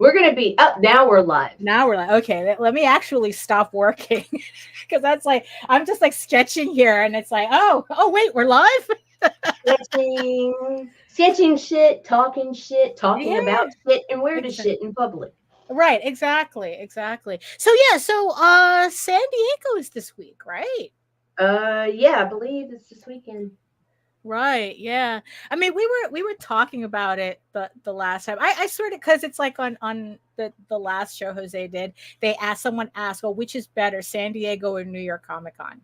We're gonna be up now. We're live. Now we're like, okay, let me actually stop working because that's like I'm just like sketching here, and it's like, oh, wait, we're live. Sketching shit, talking Yeah, about shit, and where to exactly. shit in public. Right, exactly. So yeah, San Diego is this week, right? Yeah, I believe it's this weekend. Right, yeah. I mean, we were talking about it the last time. I sort of because it's like on the last show Jose did. Someone asked, well, which is better, San Diego or New York Comic Con?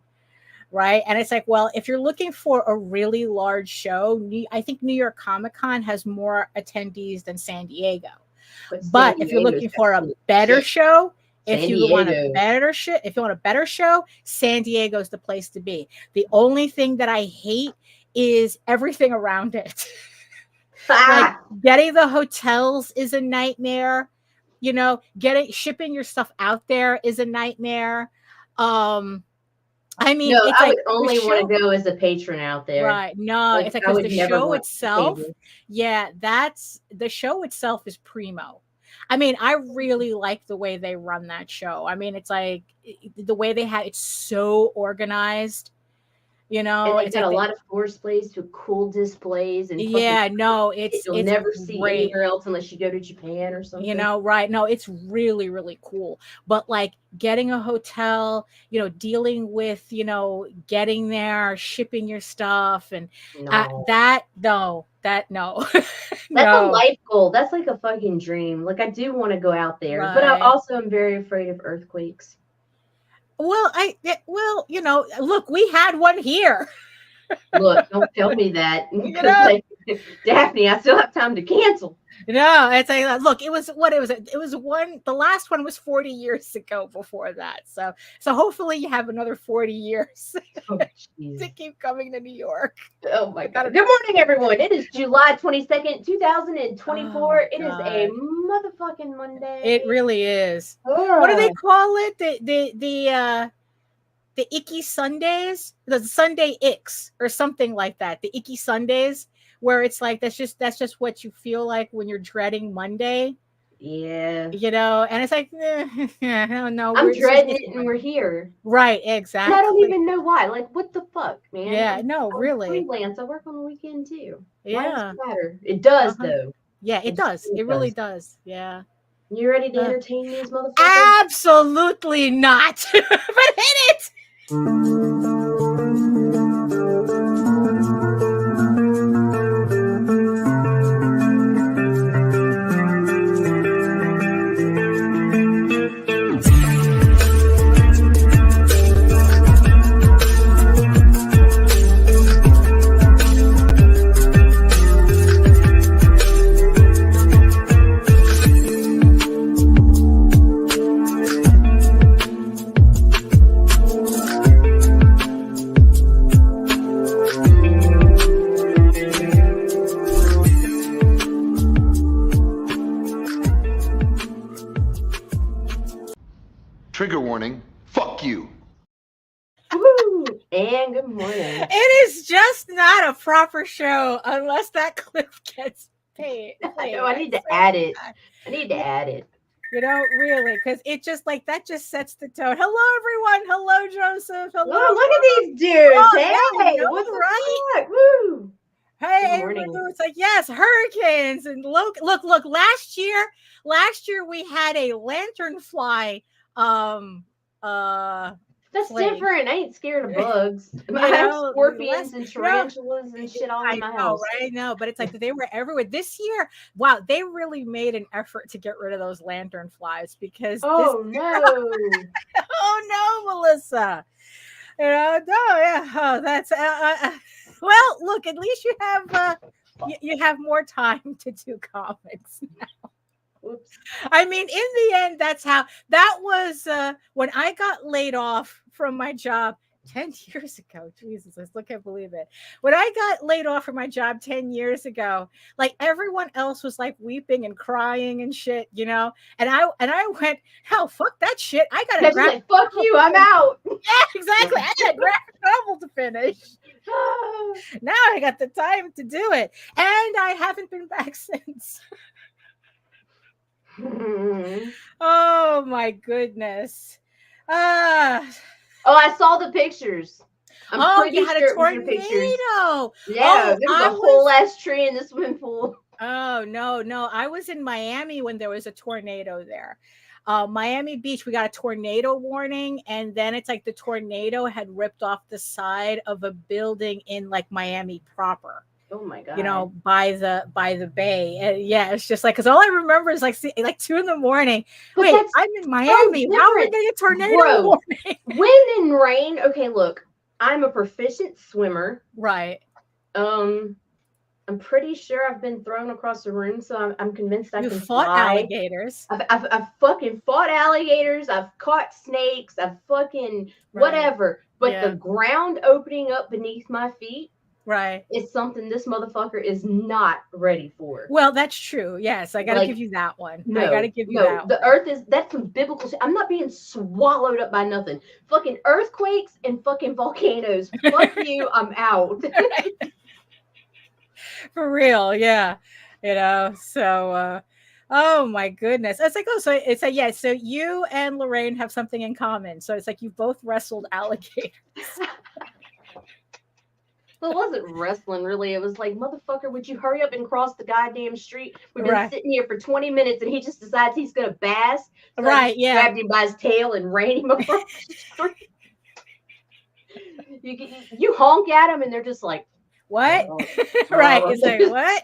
Right? And it's like, well, if you're looking for a really large show, I think New York Comic Con has more attendees than San Diego. But San But if you're Diego's looking got for a cool better shit. show, if San you want a Diego. better shit, if you want a better show, San Diego's the place to be. The only thing that I hate is everything around it. Like Ah! getting the hotels is a nightmare. Shipping your stuff out there is a nightmare. I mean, No, it's I like would the only want show, to go as a patron out there. right? No, Like it's like I because would the never show want a itself, table. yeah, that's the show itself is primo. I mean, I really like the way they run that show. I mean, it's like the way they have it's so organized. And they've It's got like a lot of floor space with cool displays and fucking yeah, no, shit you'll it's never see great. anywhere else unless you go to Japan or something. Right, no, it's really really cool, but like getting a hotel, dealing with getting there, shipping your stuff, and No. that no, that no. That's a No, life goal. That's like a fucking dream. Like I do want to go out there, but I right. also am very afraid of earthquakes. Look, we had one here. Look, don't tell me that you because know like Daphne, I still have time to cancel. No, it's like look, it was what it was. It was one. The last one was 40 years ago. Before that, so hopefully you have another 40 years Oh to jeez. keep coming to New York. Oh my Without god. a- Good morning, everyone. It is July 22nd, 2024. Oh It is a God, motherfucking it Monday. really is. What do they Ugh. call it? The icky Sundays, the Sunday icks, or something like that. The icky Sundays, where it's like that's just what you feel like when you're dreading Monday. Yeah. And it's like, I don't know. I'm dreading It's it and we're here. right, And I don't exactly. even know why. Like, what the fuck, man? Yeah, no, I'm really. freelance. I work on the weekend too. Why does it Yeah. matter? It does, Uh-huh. though. Yeah, I'm it just does. saying It it really does. does. Yeah. You ready to Uh, entertain these motherfuckers? Absolutely not. But hit it. Trigger warning, fuck you. Woo! And good morning. It is just not a proper show unless that clip gets paid. I know, I need to add it. I need to add it. Really, because it just like that just sets the tone. Hello, everyone. Hello, Joseph. Hello. Oh, look at these dudes. Oh, Hey, yeah, you know, what the right? fuck? Woo! Hey, Good morning. it's like yes, hurricanes and look. Last year we had a lanternfly. That's Plague. different. I ain't scared of bugs. I have scorpions and You know, tarantulas and shit all in my house. right? No, but it's like they were everywhere this year. Wow, they really made an effort to get rid of those lanternflies because Oh no! oh no, Melissa. No, yeah, that's well. Look, at least you have you have more time to do comics. Whoops. I mean, in the end, that was when I got laid off from my job 10 years ago. Jesus, I still can't believe it. When I got laid off from my job 10 years ago, like everyone else was like weeping and crying and shit, and I went, hell, fuck that shit. I got to like, fuck you, I'm out. Yeah, exactly. I got a graphic novel to finish. Now I got the time to do it. And I haven't been back since. Oh my goodness. Uh, Oh, I saw the pictures. I'm oh, pretty you had a sure it was your pictures. tornado. Yeah, Oh, there was I a whole was. ass tree in the swimming pool. Oh no. I was in Miami when there was a tornado there. Miami Beach, we got a tornado warning, and then it's like the tornado had ripped off the side of a building in like Miami proper. Oh my god. You know, by the bay. And yeah, it's just like because all I remember is like like 2 a.m. But Wait, that's I'm in so Miami. How are we different. getting a tornado Bro, warning? wind and rain. Okay, look, I'm a proficient swimmer. Right. I'm pretty sure I've been thrown across the room, so I'm convinced I You can fought fly. alligators. I've fucking fought alligators. I've caught snakes. I've fucking Right. whatever. But Yeah. the ground opening up beneath my feet Right. is something this motherfucker is not ready for. Well, that's true. Yes, I gotta Like, give you that one. No, I gotta give you no, that the one. earth is that's some biblical shit. I'm not being swallowed up by nothing. Fucking earthquakes and fucking volcanoes. Fuck you, I'm out. For real, yeah. You know, so oh my goodness. It's like, oh, so it's like, yeah, so you and Lorraine have something in common. So it's like you both wrestled alligators. Well, it wasn't wrestling, really. It was like, motherfucker, would you hurry up and cross the goddamn street? We've been Right. sitting here for 20 minutes and he just decides he's going to bass. So Right, I just yeah. grabbed him by his tail and ran him across the street. You honk at them and they're just like, What? oh, Right. oh. It's like, what?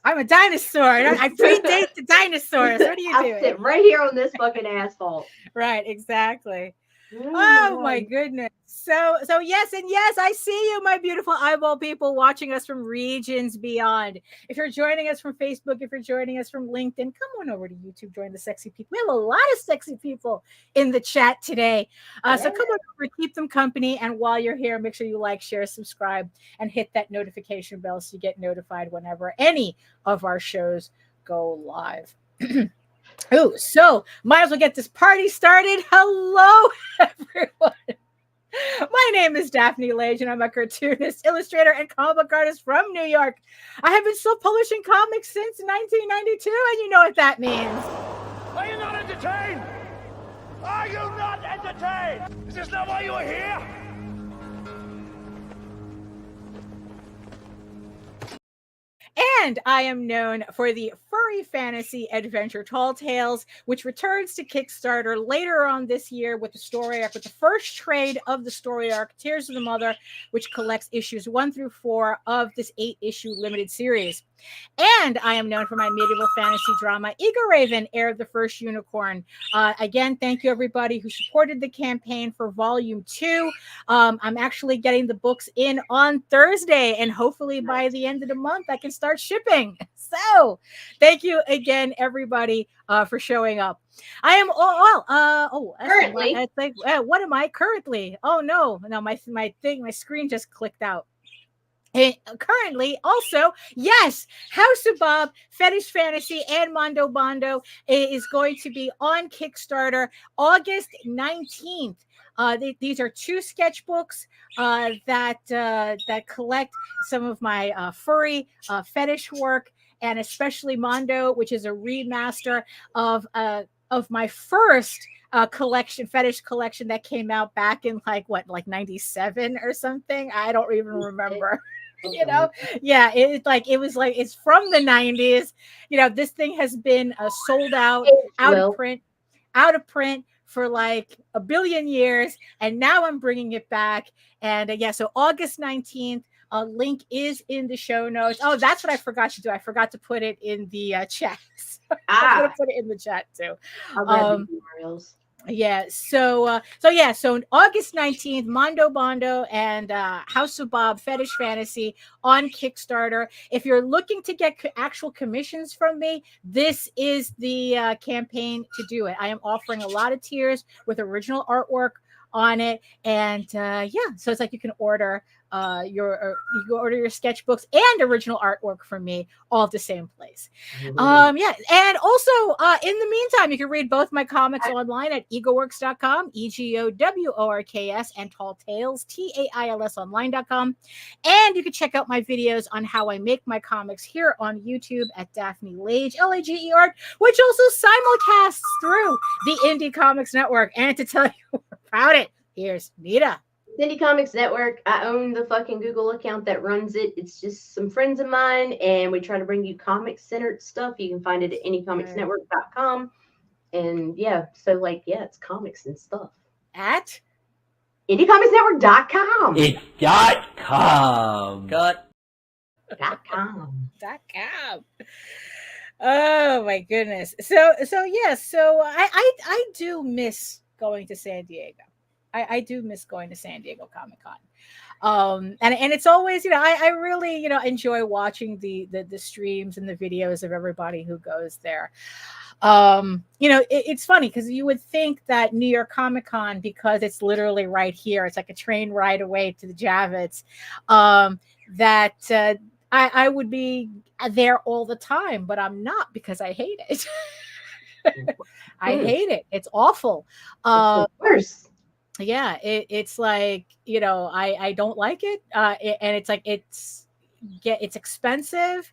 I'm a dinosaur. I predate the dinosaurs. What are you I'll doing? sit right here on this fucking asphalt. Right, exactly. Oh my goodness. So yes, and yes, I see you, my beautiful eyeball people watching us from regions beyond. If you're joining us from Facebook, if you're joining us from LinkedIn, come on over to YouTube, join the sexy people. We have a lot of sexy people in the chat today. So come on over, keep them company. And while you're here, make sure you like, share, subscribe, and hit that notification bell so you get notified whenever any of our shows go live. Oh, so might as well get this party started. Hello, everyone. My name is Daphne Lage, and I'm a cartoonist, illustrator, and comic book artist from New York. I have been self-publishing comics since 1992, and you know what that means. Are you not entertained? Are you not entertained? Is this not why you are here? And I am known for the furry fantasy adventure Tall Tales, which returns to Kickstarter later on this year with the story arc, with the first trade of the story arc, Tears of the Mother, which collects issues 1 through 4 of this 8-issue limited series. And I am known for my medieval fantasy drama, Eager Raven, Heir of the First Unicorn. Again, thank you everybody who supported the campaign for Volume 2. I'm actually getting the books in on Thursday, and hopefully by the end of the month, I can start shipping. So thank you again, everybody, for showing up. I am currently. What am I currently? Oh no, my screen just clicked out. And currently, also, yes, House of Bob, Fetish Fantasy, and Mondo Bondo is going to be on Kickstarter August 19th. These are 2 sketchbooks that collect some of my furry fetish work, and especially Mondo, which is a remaster of my first fetish collection that came out back in like 97 or something. I don't even remember. You know, yeah, it's from the 90s. You know, this thing has been sold out of print for like a billion years, and now I'm bringing it back. And so August 19th, link is in the show notes. Oh, that's what I forgot to do. I forgot to put it in the chat. I'm gonna put it in the chat too. I'll grab the URLs. Yeah, so August 19th, Mondo Bondo and House of Bob Fetish Fantasy on Kickstarter. If you're looking to get actual commissions from me, this is the campaign to do it. I am offering a lot of tiers with original artwork on it, and so it's like you can order you can order your sketchbooks and original artwork from me all at the same place. Yeah, and also in the meantime, you can read both my comics online at egoworks.com, EGOWORKS, and Tall Tales, TAILS online.com. And you can check out my videos on how I make my comics here on YouTube at Daphne Lage, Lage Art, which also simulcasts through the Indie Comics Network. And to tell you more about it, here's Nita. Indie Comics Network. I own the fucking Google account that runs it. It's just some friends of mine, and we try to bring you comic-centered stuff. You can find it at indiecomicsnetwork.com. And yeah, so like, yeah, it's comics and stuff. At indiecomicsnetwork.com. It's .com. Cut. .com. .com. Oh my goodness. So I do miss going to San Diego. I do miss going to San Diego Comic-Con. And it's always, I really, enjoy watching the streams and the videos of everybody who goes there. It's funny because you would think that New York Comic-Con, because it's literally right here, it's like a train ride away to the Javits, that I would be there all the time, but I'm not because I hate it. I hate it. It's awful. Worse. Yeah, it's like, I don't like it. And it's like, it's expensive,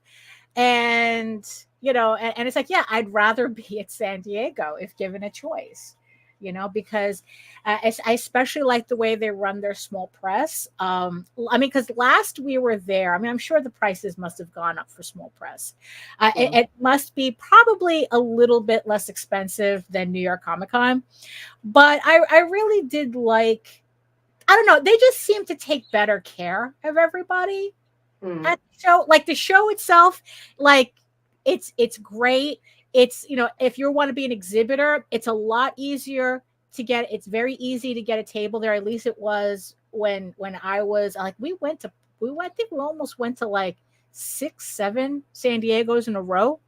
and and it's like, yeah, I'd rather be at San Diego if given a choice, because I especially like the way they run their small press. Because last we were there, I'm sure the prices must have gone up for small press. It must be probably a little bit less expensive than New York Comic-Con, but I really did like, I don't know, they just seem to take better care of everybody at the show. Like the show itself, like it's great. It's, if you want to be an exhibitor, it's a lot easier to get. It's very easy to get a table there. At least it was when I was like, I think we almost went to like 6-7 San Diegos in a row.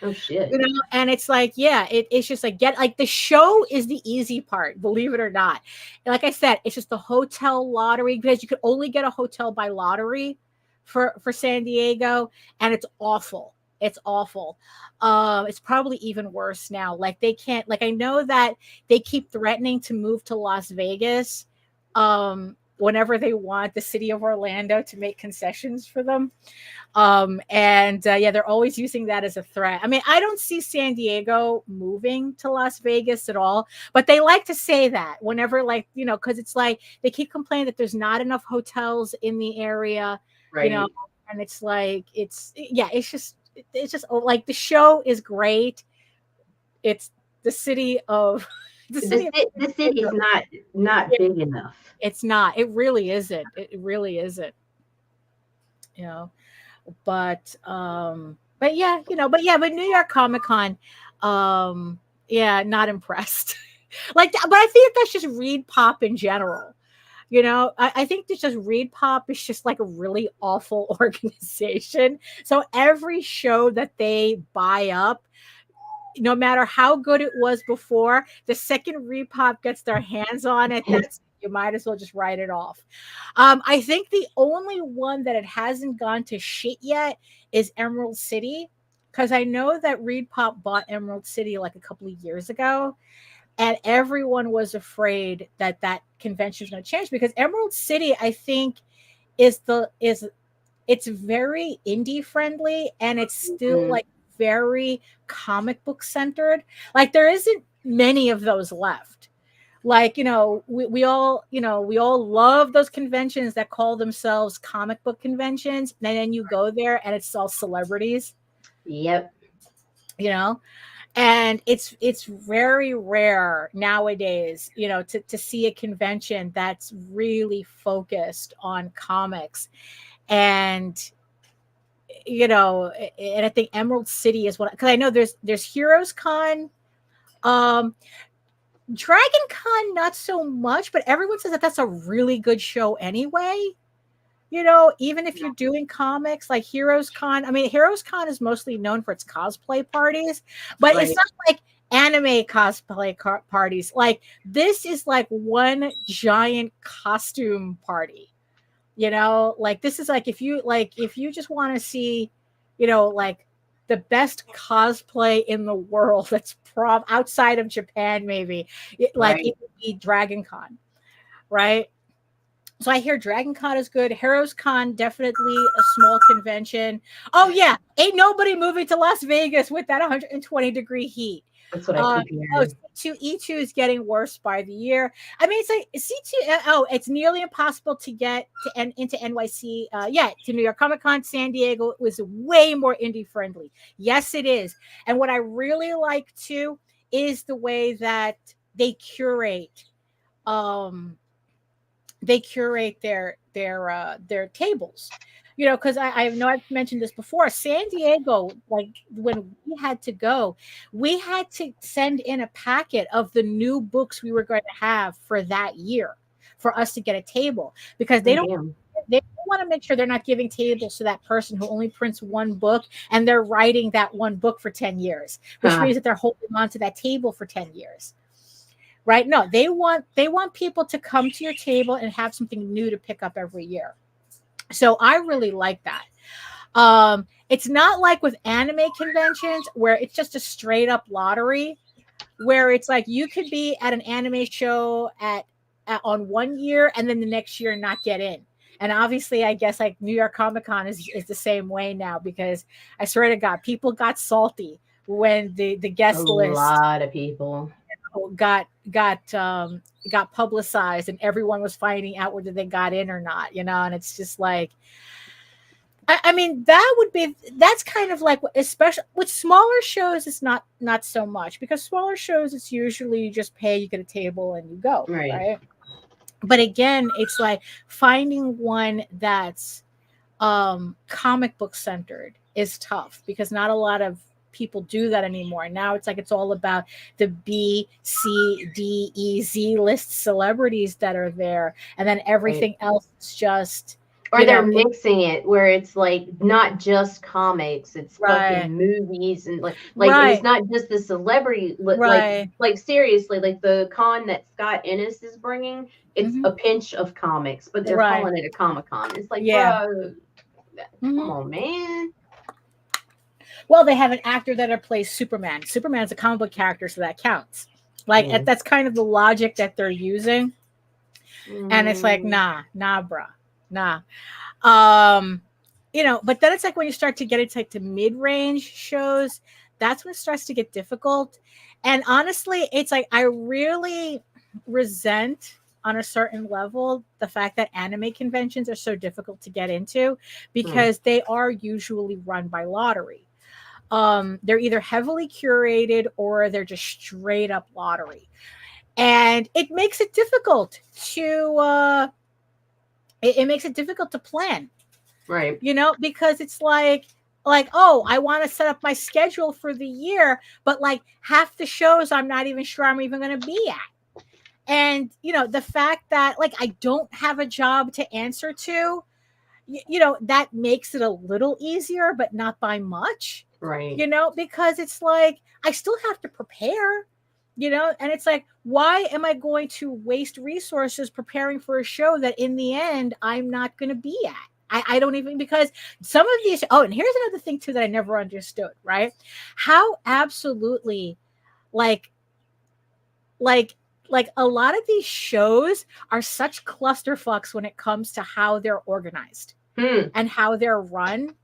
Oh shit. And it's like, yeah, it's just like, the show is the easy part, believe it or not. And like I said, it's just the hotel lottery, because you could only get a hotel by lottery for San Diego, and it's awful. It's awful. It's probably even worse now. Like they can't, like, I know that they keep threatening to move to Las Vegas whenever they want the city of Orlando to make concessions for them. Yeah, they're always using that as a threat. I don't see San Diego moving to Las Vegas at all, but they like to say that whenever, like, because it's like they keep complaining that there's not enough hotels in the area, right. And it's like, it's just like, the show is great. It's the city of the city is not big enough. It's not. It really isn't. It really isn't. But yeah, but New York Comic-Con, not impressed. But I think that's just Reed Pop in general. I think that just Reed Pop is just like a really awful organization. So every show that they buy up, no matter how good it was before, the second Reed Pop gets their hands on it, you might as well just write it off. I think the only one that it hasn't gone to shit yet is Emerald City, because I know that Reed Pop bought Emerald City like a couple of years ago, and everyone was afraid that convention is going to change, because Emerald City, I think, it's very indie friendly, and it's still like very comic book centered. Like there isn't many of those left. Like, we all love those conventions that call themselves comic book conventions, and then you go there and it's all celebrities. Yep. And it's very rare nowadays, to see a convention that's really focused on comics. And and I think Emerald City is because I know there's Heroes Con, Dragon Con, not so much, but everyone says that that's a really good show anyway. Even if you're doing comics, like Heroes Con. Heroes Con is mostly known for its cosplay parties, but It's not like anime cosplay parties. Like this is like one giant costume party. You know, like this is like if you just want to see, you know, like the best cosplay in the world that's outside of Japan, maybe Right. it would be Dragon Con, right? So I hear Dragon Con is good. Heroes Con, definitely a small convention. Oh yeah, ain't nobody moving to Las Vegas with that 120-degree heat. That's what I keep Oh, hearing. C2E2 is getting worse by the year. I mean, it's like C2. Oh, it's nearly impossible to get into NYC. To New York Comic Con. San Diego was way more indie friendly. Yes, it is. And what I really like too is the way that they curate. Um, they curate their tables, you know, because I know I've mentioned this before. San Diego, like when we had to go, we had to send in a packet of the new books we were going to have for that year for us to get a table, because Oh, damn. they want to make sure they're not giving tables to that person who only prints one book and they're writing that one book for 10 years, which Huh. means that they're holding on to that table for 10 years. Right? No, they want people to come to your table and have something new to pick up every year. So I really like that. It's not like with anime conventions where it's just a straight up lottery, where it's like you could be at an anime show on one year and then the next year not get in. And obviously, I guess like New York Comic Con is the same way now, because I swear to God, people got salty when the A guest list lot of people. got publicized and everyone was finding out whether they got in or not, you know. And it's just like, I mean, that's kind of like, especially with smaller shows, it's not so much, because smaller shows, it's usually you just pay, you get a table and you go, right? But again, it's like finding one that's comic book centered is tough, because not a lot of people do that anymore. Now it's like it's all about the B, C, D, E, Z list celebrities that are there, and then everything else is just, or they're mixing it where it's like not just comics, it's fucking movies, and and it's not just the celebrity, like seriously, like the con that Scott Ennis is bringing, it's a pinch of comics, but they're calling it a Comic-Con. It's like, bro, come on, man. Well, they have an actor that plays Superman. Superman's a comic book character, so that counts. Like that's kind of the logic that they're using. And it's like, nah, bruh, nah. You know, but then it's like when you start to get into like the mid-range shows, that's when it starts to get difficult. And honestly, it's like I really resent on a certain level the fact that anime conventions are so difficult to get into, because they are usually run by lottery. They're either heavily curated or they're just straight up lottery. And it makes it difficult to it makes it difficult to plan. Right. You know, because it's like, oh, I want to set up my schedule for the year, but like half the shows I'm not even sure I'm even going to be at. And, you know, the fact that like I don't have a job to answer to, you know, that makes it a little easier, but not by much. Right. You know, because it's like I still have to prepare, you know, and it's like, why am I going to waste resources preparing for a show that in the end I'm not going to be at? I don't even, because some of these, and here's another thing too that I never understood, right? How absolutely like a lot of these shows are such clusterfucks when it comes to how they're organized and how they're run,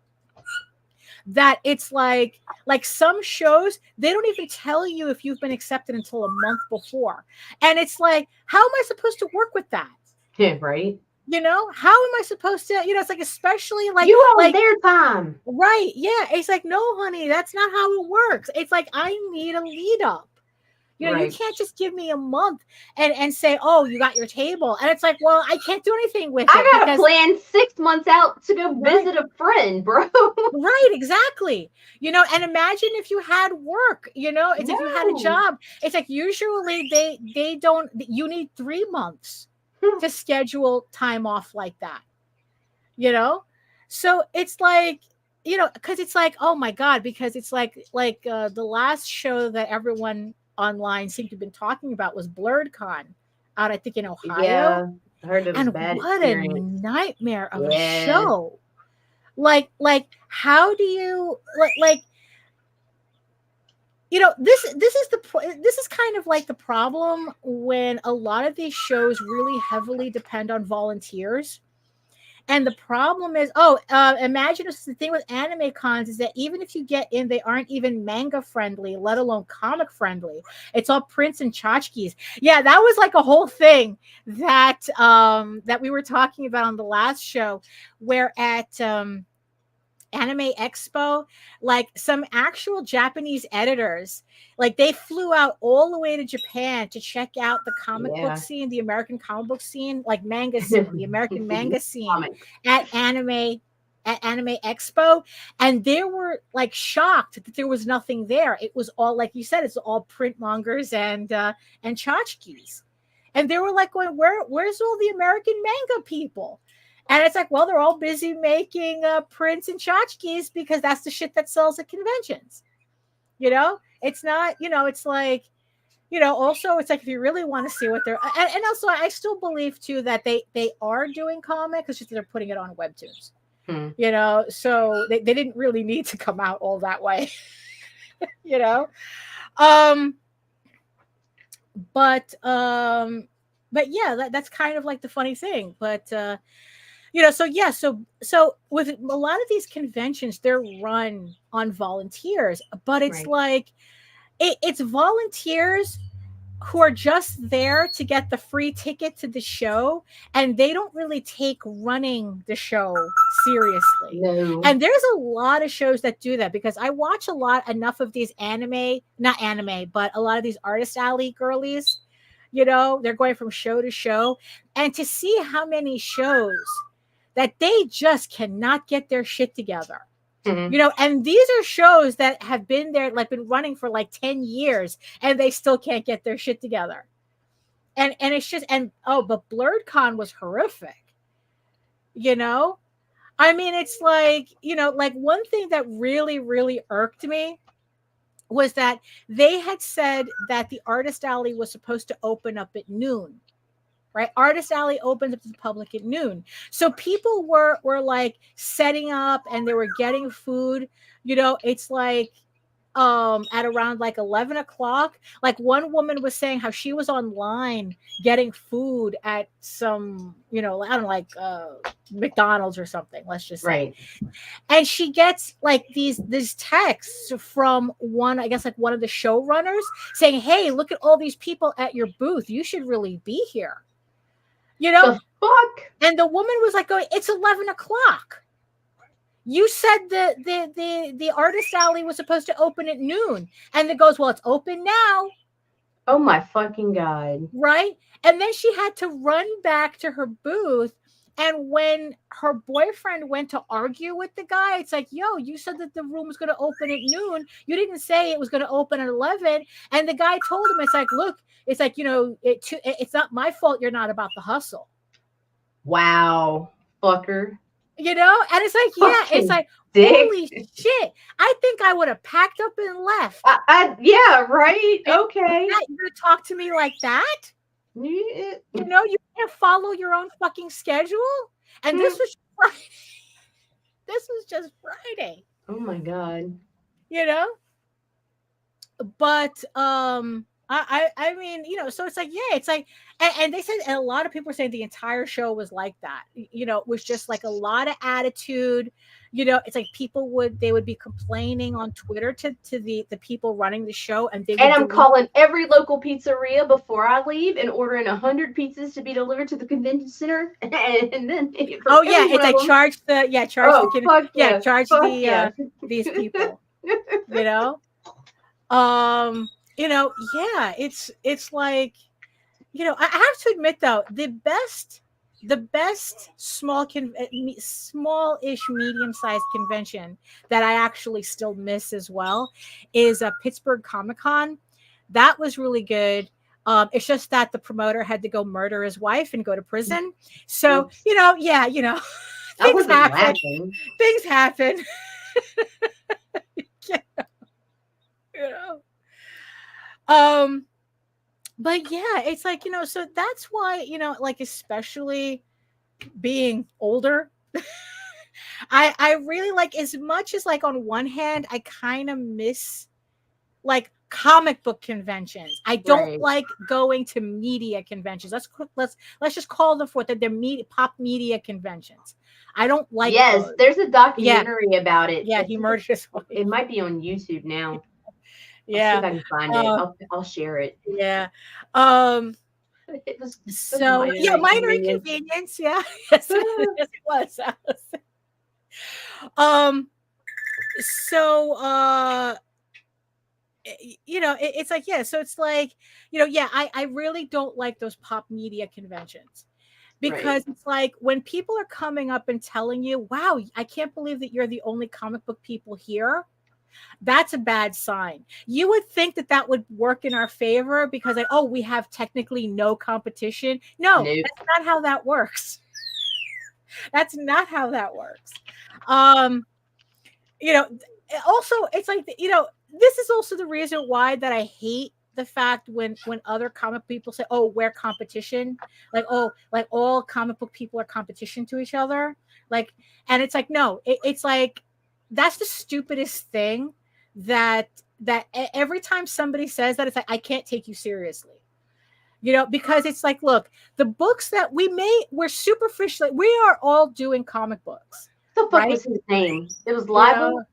that it's like some shows, they don't even tell you if you've been accepted until a month before. And it's like, how am I supposed to work with that? Yeah, right. You know, how am I supposed to, you know, it's like, especially like you own their time. Right. Yeah. It's like, no, honey, that's not how it works. It's like, I need a lead up. You know, you can't just give me a month and say, oh, you got your table. And it's like, well, I can't do anything with it. I got to plan 6 months out to go visit a friend, bro. Right, exactly. You know, and imagine if you had work, you know, it's if you had a job. It's like usually they don't, you need 3 months to schedule time off like that, you know? So it's like, you know, because it's like, oh my God, because it's like the last show that everyone online seemed to have been talking about was BlurredCon out, I think, in Ohio. I heard it was And bad what a experience. nightmare of a Yeah. show. Like how do you like this is kind of like the problem when a lot of these shows really heavily depend on volunteers. And the problem is, imagine if the thing with anime cons is that even if you get in, they aren't even manga friendly, let alone comic friendly. It's all prints and tchotchkes. Yeah, that was like a whole thing that that we were talking about on the last show, where at Anime Expo, like some actual Japanese editors, like they flew out all the way to Japan to check out the comic book scene, the American comic book scene, like manga scene, the American manga scene Comics. at Anime Expo, and they were like shocked that there was nothing there. It was all, like you said, it's all print mongers and tchotchkes. And they were like going, where's all the American manga people? And it's like, well, they're all busy making prints and tchotchkes because that's the shit that sells at conventions. It's not, it's like, also it's like if you really want to see what they're, and also I still believe too that they are doing comics, it's just they're putting it on webtoons. So they didn't really need to come out all that way. But yeah, that's kind of like the funny thing. But so with a lot of these conventions, they're run on volunteers, but it's like it's volunteers who are just there to get the free ticket to the show, and they don't really take running the show seriously. No. And there's a lot of shows that do that, because I watch enough of these not anime, but a lot of these artist alley girlies. They're going from show to show, and to see how many shows that they just cannot get their shit together. And these are shows that have been there, like been running for like 10 years, and they still can't get their shit together. And it's just, but BlurredCon was horrific. I mean, it's like, like one thing that really, really irked me was that they had said that the Artist Alley was supposed to open up at noon. Right, Artist Alley opens up to the public at noon, so people were like setting up and they were getting food. It's like at around like 11 o'clock, like one woman was saying how she was online getting food at some, I don't know, like McDonald's or something, let's just say. Right. And she gets like these texts from one, I guess, like one of the showrunners saying, hey, look at all these people at your booth, you should really be here. The fuck? And the woman was like going, it's 11 o'clock. You said the Artist Alley was supposed to open at noon. And it goes, well, it's open now. Oh my fucking God. Right? And then she had to run back to her booth. And when her boyfriend went to argue with the guy, it's like, yo, you said that the room was going to open at noon. You didn't say it was going to open at 11. And the guy told him, it's like, look, it's like, it's not my fault you're not about the hustle. Wow. Fucker. And it's like, yeah, it's like, dick. Holy shit. I think I would have packed up and left. Yeah, right. Okay. You're going to talk to me like that? Yeah. You can't follow your own fucking schedule. And this was Friday. This was just Friday. Oh my God. But I mean, so it's like, yeah, it's like, and they said, and a lot of people were saying the entire show was like that. It was just like a lot of attitude. It's like they would be complaining on Twitter to the people running the show, and I'm calling every local pizzeria before I leave and ordering 100 pizzas to be delivered to the convention center, and then it's like charge these people. Yeah, it's like, I have to admit though, the best smallish medium-sized convention that I actually still miss as well is a Pittsburgh Comic-Con. That was really good. It's just that the promoter had to go murder his wife and go to prison. So, Oops. Things happen. Things happen. but yeah, it's like, so that's why, like, especially being older, I really like, as much as, like, on one hand, I kind of miss like comic book conventions. I don't Right. like going to media conventions. Let's just call them for that. They're pop media conventions. I don't like Yes, those. there's a Yeah, documentary about it. yeah, he murdered his wife. It might be on YouTube now. I'll see Yeah, if I can find it. I'll share it. yeah. Um. It was So minor yeah, minor inconvenience. inconvenience. Yeah, yes, yes, it was. Um. So it's like, yeah, so it's like, yeah, I really don't like those pop media conventions, because Right. it's like when people are coming up and telling you, wow, I can't believe that you're the only comic book people here. That's a bad sign. You would think that that would work in our favor, because like, oh, we have technically no competition. No, Nope. that's not how that works. That's not how that works. um Also, it's like, this is also the reason why that I hate the fact when other comic people say, oh, we're competition, like, oh, like all comic book people are competition to each other, like, and it's like, no, it's like, that's the stupidest thing, every time somebody says that, it's like, I can't take you seriously. Because it's like, look, the books that we're superficially, we are all doing comic books, What the fuck right? was his name? It was You Libel? know?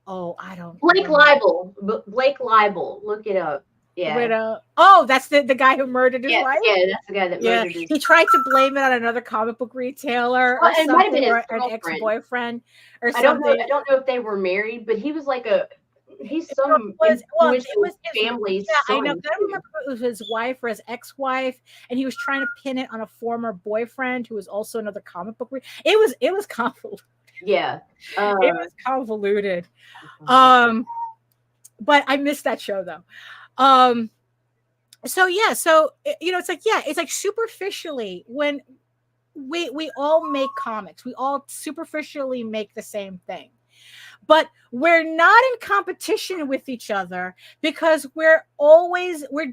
Oh, I don't. Blake Libel. Blake Libel. Look it up. Yeah. Oh, that's the guy who murdered his Yeah, wife. yeah, that's the guy that Yeah, murdered his. he tried to blame it on another comic book retailer or Well, it might have been something, his or an girlfriend. ex-boyfriend or I don't know. something. I don't know if they were married, but he was like he's some It was influential his, family's yeah, I know. son. I don't remember if it was his wife or his ex-wife, and he was trying to pin it on a former boyfriend who was also another comic book. It was convoluted. Yeah. It was convoluted. But I missed that show though. So yeah, so it's like, yeah, it's like superficially, when we all make comics, we all superficially make the same thing, but we're not in competition with each other, because we're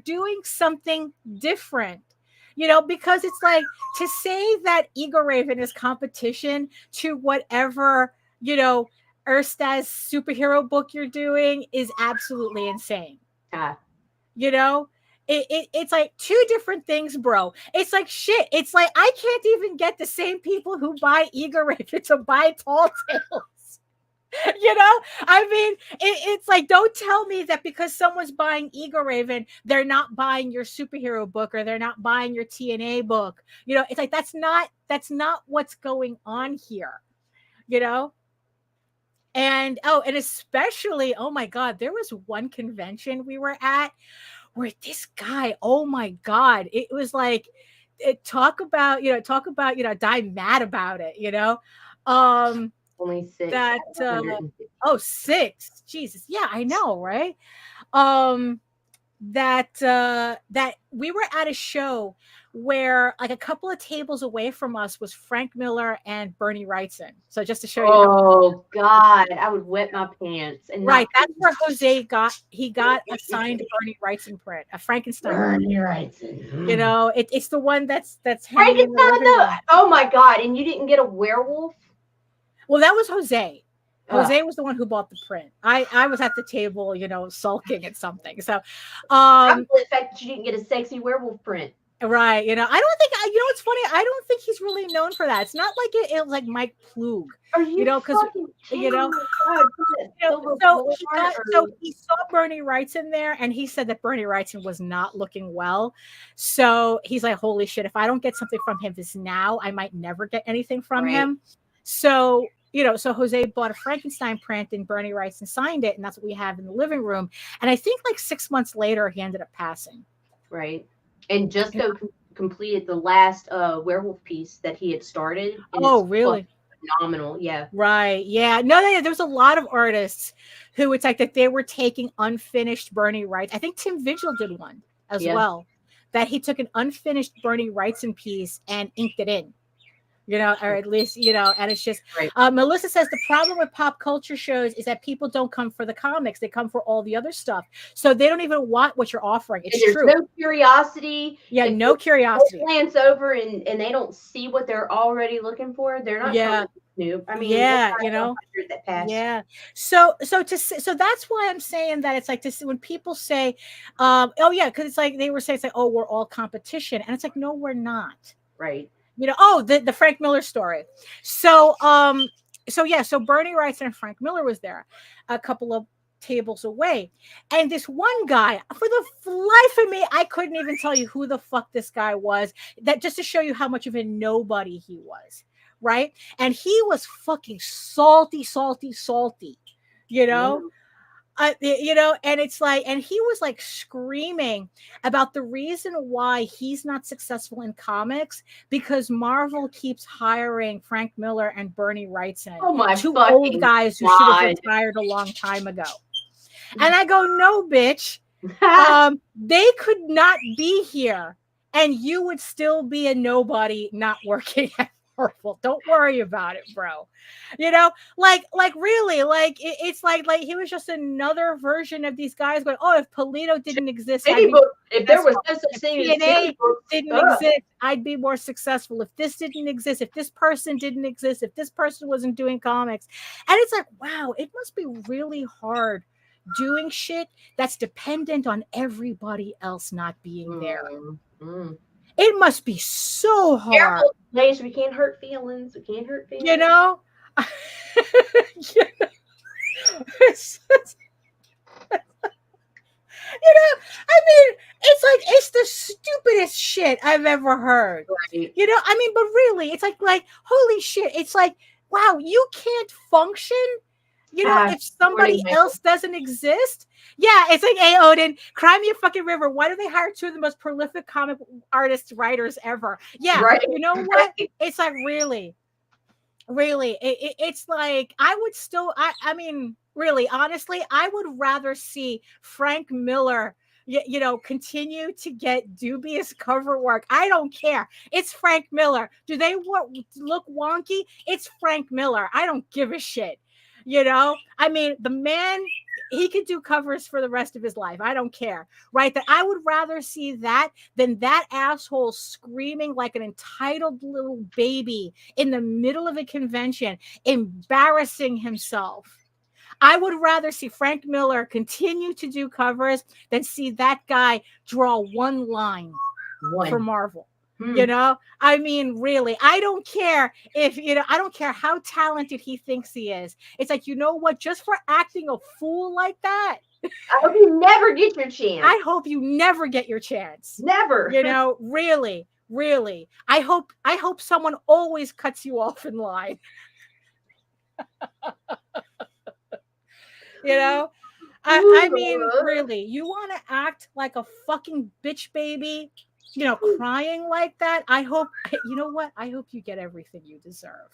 doing something different. Because it's like, to say that Eagle Raven is competition to whatever, Ersta's superhero book you're doing is absolutely insane. It's like two different things, bro. It's like, shit. It's like, I can't even get the same people who buy Eagle Raven to buy Tall Tales. I mean, it's like, don't tell me that because someone's buying Eagle Raven, they're not buying your superhero book, or they're not buying your TNA book. It's like, that's not what's going on here. And especially, oh my God, there was one convention we were at where this guy, oh my God, it was like, talk about, die mad about it, Only 6. that 150. 6, Jesus, yeah, I know, right? That we were at a show where, like, a couple of tables away from us was Frank Miller and Bernie Wrightson. So just to show you, Oh God, I would wet my pants. And right, that's where Jose got a signed Bernie Wrightson print, a Frankenstein. Bernie Wrightson. It's the one that's hanging in the Frankenstein. living room. Oh my God! And you didn't get a werewolf? Well, that was Jose. Jose was the one who bought the print. I was at the table, sulking at something. So, the fact that you didn't get a sexy werewolf print. Right. I don't think, it's funny. I don't think he's really known for that. It's not like it was like Mike Plug. Are you because so he saw Bernie Wrightson there, and he said that Bernie Wrightson was not looking well. So he's like, holy shit, if I don't get something from him this now, I might never get anything from him. So so Jose bought a Frankenstein print, and Bernie Wrightson signed it, and that's what we have in the living room. And I think like 6 months later, he ended up passing. Right. And Justo completed the last werewolf piece that he had started. Oh, really? Phenomenal. Yeah. Right. Yeah. No, there's a lot of artists who, it's like that they were taking unfinished Bernie Wrightson. I think Tim Vigil did one as well, that he took an unfinished Bernie Wrightson piece and inked it in. or at least, and it's just, Right. Melissa says the problem with pop culture shows is that people don't come for the comics. They come for all the other stuff. So they don't even want what you're offering. It's There's true. no curiosity. Yeah, If no they curiosity. glance over and they don't see what they're already looking for, they're not Yeah. trying to snoop. I mean, Yeah, what kind of 100 that passed. Yeah. So that's why I'm saying that it's like this when people say, oh yeah, because it's like they were saying it's like, oh, we're all competition. And it's like, no, we're not. Right. The Frank Miller story. So so Bernie Wrightson and Frank Miller was there a couple of tables away. And this one guy, for the life of me, I couldn't even tell you who the fuck this guy was. That just to show you how much of a nobody he was. Right. And he was fucking salty, and it's like, and he was like screaming about the reason why he's not successful in comics because Marvel keeps hiring Frank Miller and Bernie Wrightson, Oh my two fucking old guys who should have retired a long time ago. And I go, no, bitch. They could not be here, and you would still be a nobody not working at Marvel. Don't worry about it, bro. Like really, like it's like he was just another version of these guys going, oh, if Polito didn't exist, if there was no such thing as TNA didn't exist, I'd be more successful. If this didn't exist, if this person didn't exist, if this person wasn't doing comics. And it's like, wow, it must be really hard doing shit that's dependent on everybody else not being there. It must be so hard. Careful, ladies, we can't hurt feelings. We can't hurt feelings. I mean, it's the stupidest shit I've ever heard. Right. I mean, but really, it's like holy shit. It's like, wow, you can't function, if somebody else doesn't exist. Yeah, it's like, hey, Odin, cry me a fucking river. Why do they hire two of the most prolific comic artists, writers ever? Yeah, right. You know what? It's like, really, it's like, I would still, I mean, really, honestly, I would rather see Frank Miller, continue to get dubious cover work. I don't care. It's Frank Miller. Do they look wonky? It's Frank Miller. I don't give a shit. I mean, the man, he could do covers for the rest of his life. I don't care. Right? That I would rather see that than that asshole screaming like an entitled little baby in the middle of a convention, embarrassing himself. I would rather see Frank Miller continue to do covers than see that guy draw one line for Marvel. I mean, really, I don't care if, I don't care how talented he thinks he is. It's like, you know what? Just for acting a fool like that, I hope you never get your chance. I hope you never get your chance. Never. Really. I hope someone always cuts you off in line. I mean, really, you want to act like a fucking bitch baby, crying like that? I hope, you know what? I hope you get everything you deserve.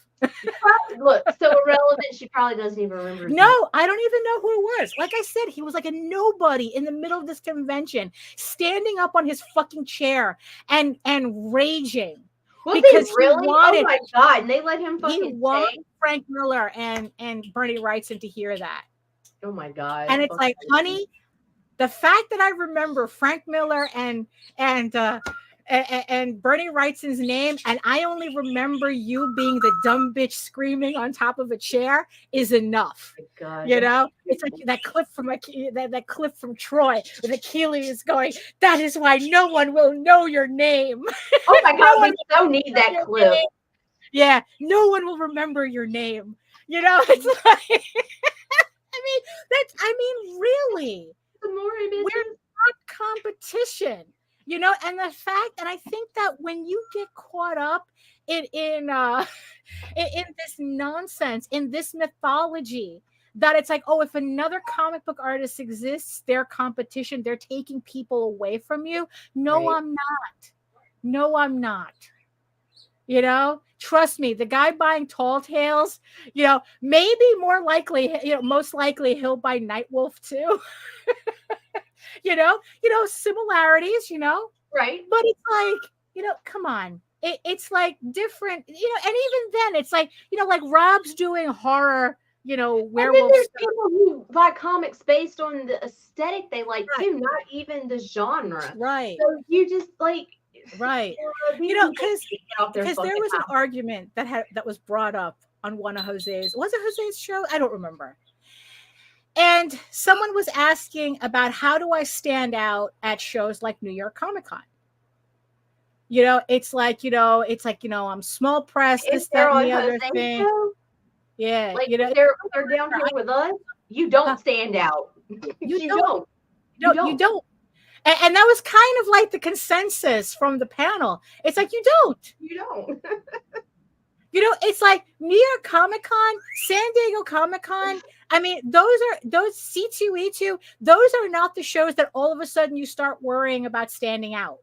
Look, so irrelevant, she probably doesn't even remember. No, I don't even know who it was. Like I said, he was like a nobody in the middle of this convention, standing up on his fucking chair and raging. Because he really? Oh my God. And they let him fucking He wanted Frank Miller and Bernie Wrightson to hear that. Oh my God. And it's like, honey, the fact that I remember Frank Miller and Bernie Wrightson's name, and I only remember you being the dumb bitch screaming on top of a chair is enough. Oh God. It's like that clip from that clip from Troy with Achilles going, "That is why no one will know your name." Oh my God, we so need that clip. Name. Yeah, no one will remember your name. It's like, really, we're not competition. And the fact, and I think that when you get caught up in this nonsense, in this mythology, that it's like, oh, if another comic book artist exists, they're competition, they're taking people away from you. No, right. I'm not. Trust me, the guy buying Tall Tales, maybe most likely he'll buy Nightwolf too. Similarities, Right. But it's like, come on. it's like different, and even then it's like, like Rob's doing horror, And then werewolf there's stuff. people who buy comics based on the aesthetic they like Right. too, not even the genre. Right. So you just like, Right. these Because people get off their there fucking was an house. argument that was brought up on one of Jose's. Was it Jose's show? I don't remember. And someone was asking about how do I stand out at shows like New York Comic Con? It's like, I'm small press, If this, they're that, and on the other Jose's thing. show, Yeah. like if they're down here with us, you don't stand out. You don't. You don't. And that was kind of like the consensus from the panel. It's like, you don't. You don't. It's like New York Comic Con, San Diego Comic Con. I mean, those C2E2, those are not the shows that all of a sudden you start worrying about standing out.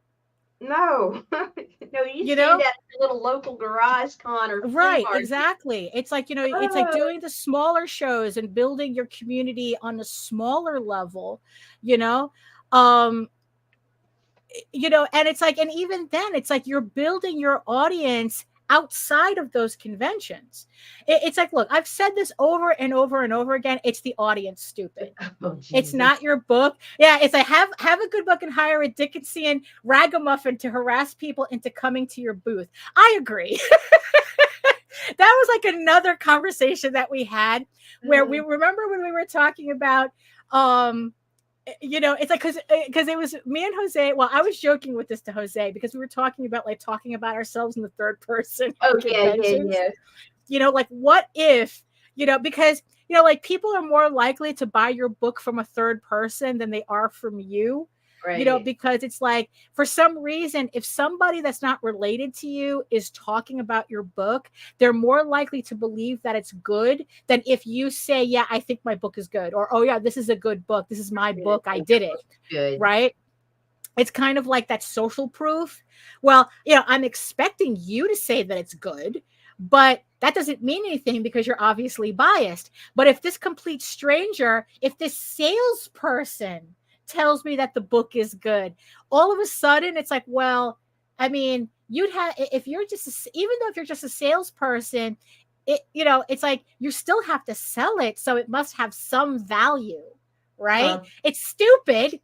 No. No, you stand at a little local garage con or right, market. Exactly. It's like, it's like doing the smaller shows and building your community on a smaller level, and it's like, and even then it's like you're building your audience outside of those conventions. It's like, look, I've said this over and over and over again. It's the audience, stupid. It's not your book. Yeah, it's like have a good book and hire a Dickensian ragamuffin to harass people into coming to your booth. I agree. That was like another conversation that we had where we remember when we were talking about it's like because it was me and Jose. Well, I was joking with this to Jose because we were talking about ourselves in the third person. Oh yeah. Like what if because like people are more likely to buy your book from a third person than they are from you. Right. Because it's like for some reason, if somebody that's not related to you is talking about your book, they're more likely to believe that it's good than if you say, yeah, I think my book is good, or, oh yeah, this is a good book. This is my book. I did it. Good. Right. It's kind of like that social proof. Well, I'm expecting you to say that it's good, but that doesn't mean anything because you're obviously biased. But if this complete stranger, if this salesperson tells me that the book is good, all of a sudden it's like, well, I mean, you'd have, if you're just even though if you're just a salesperson, it's like you still have to sell it, so it must have some value, right? It's stupid,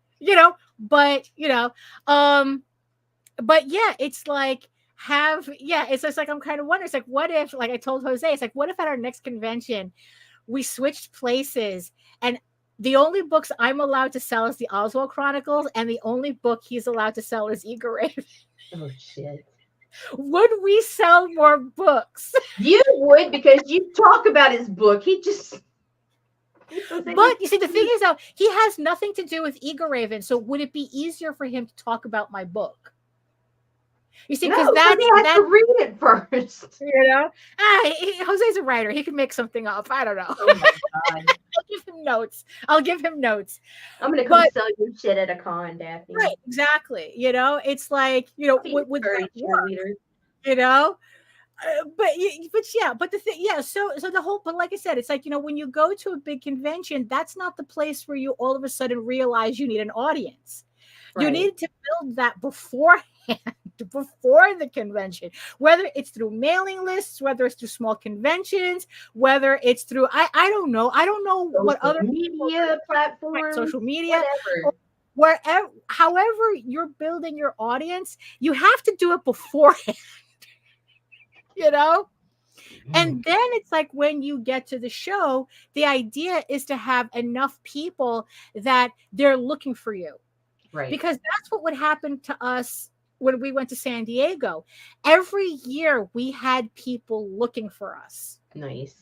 but but yeah, it's like it's just like I'm kind of wondering, it's like, what if, like I told Jose, it's like, what if at our next convention we switched places and the only books I'm allowed to sell is the Oswald Chronicles, and the only book he's allowed to sell is Eager Raven. Oh shit! Would we sell more books? You would, because you talk about his book. He just. But you see, the thing is, though, he has nothing to do with Eager Raven. So would it be easier for him to talk about my book? You see, because he has to read it first. Jose's a writer. He can make something up. I don't know. Oh my god! I'll give him notes. I'm gonna come sell your shit at a con, Daphne. Right? Exactly. It's like with that work, but the thing, so the whole, but like I said, it's like, when you go to a big convention, that's not the place where you all of a sudden realize you need an audience. Right. You need to build that beforehand, before the convention, whether it's through mailing lists, whether it's through small conventions, whether it's through I don't know what other media platforms, social media, whatever. Wherever, however you're building your audience, you have to do it beforehand. And then it's like when you get to the show, the idea is to have enough people that they're looking for you. Right. Because that's what would happen to us when we went to San Diego. Every year we had people looking for us. Nice.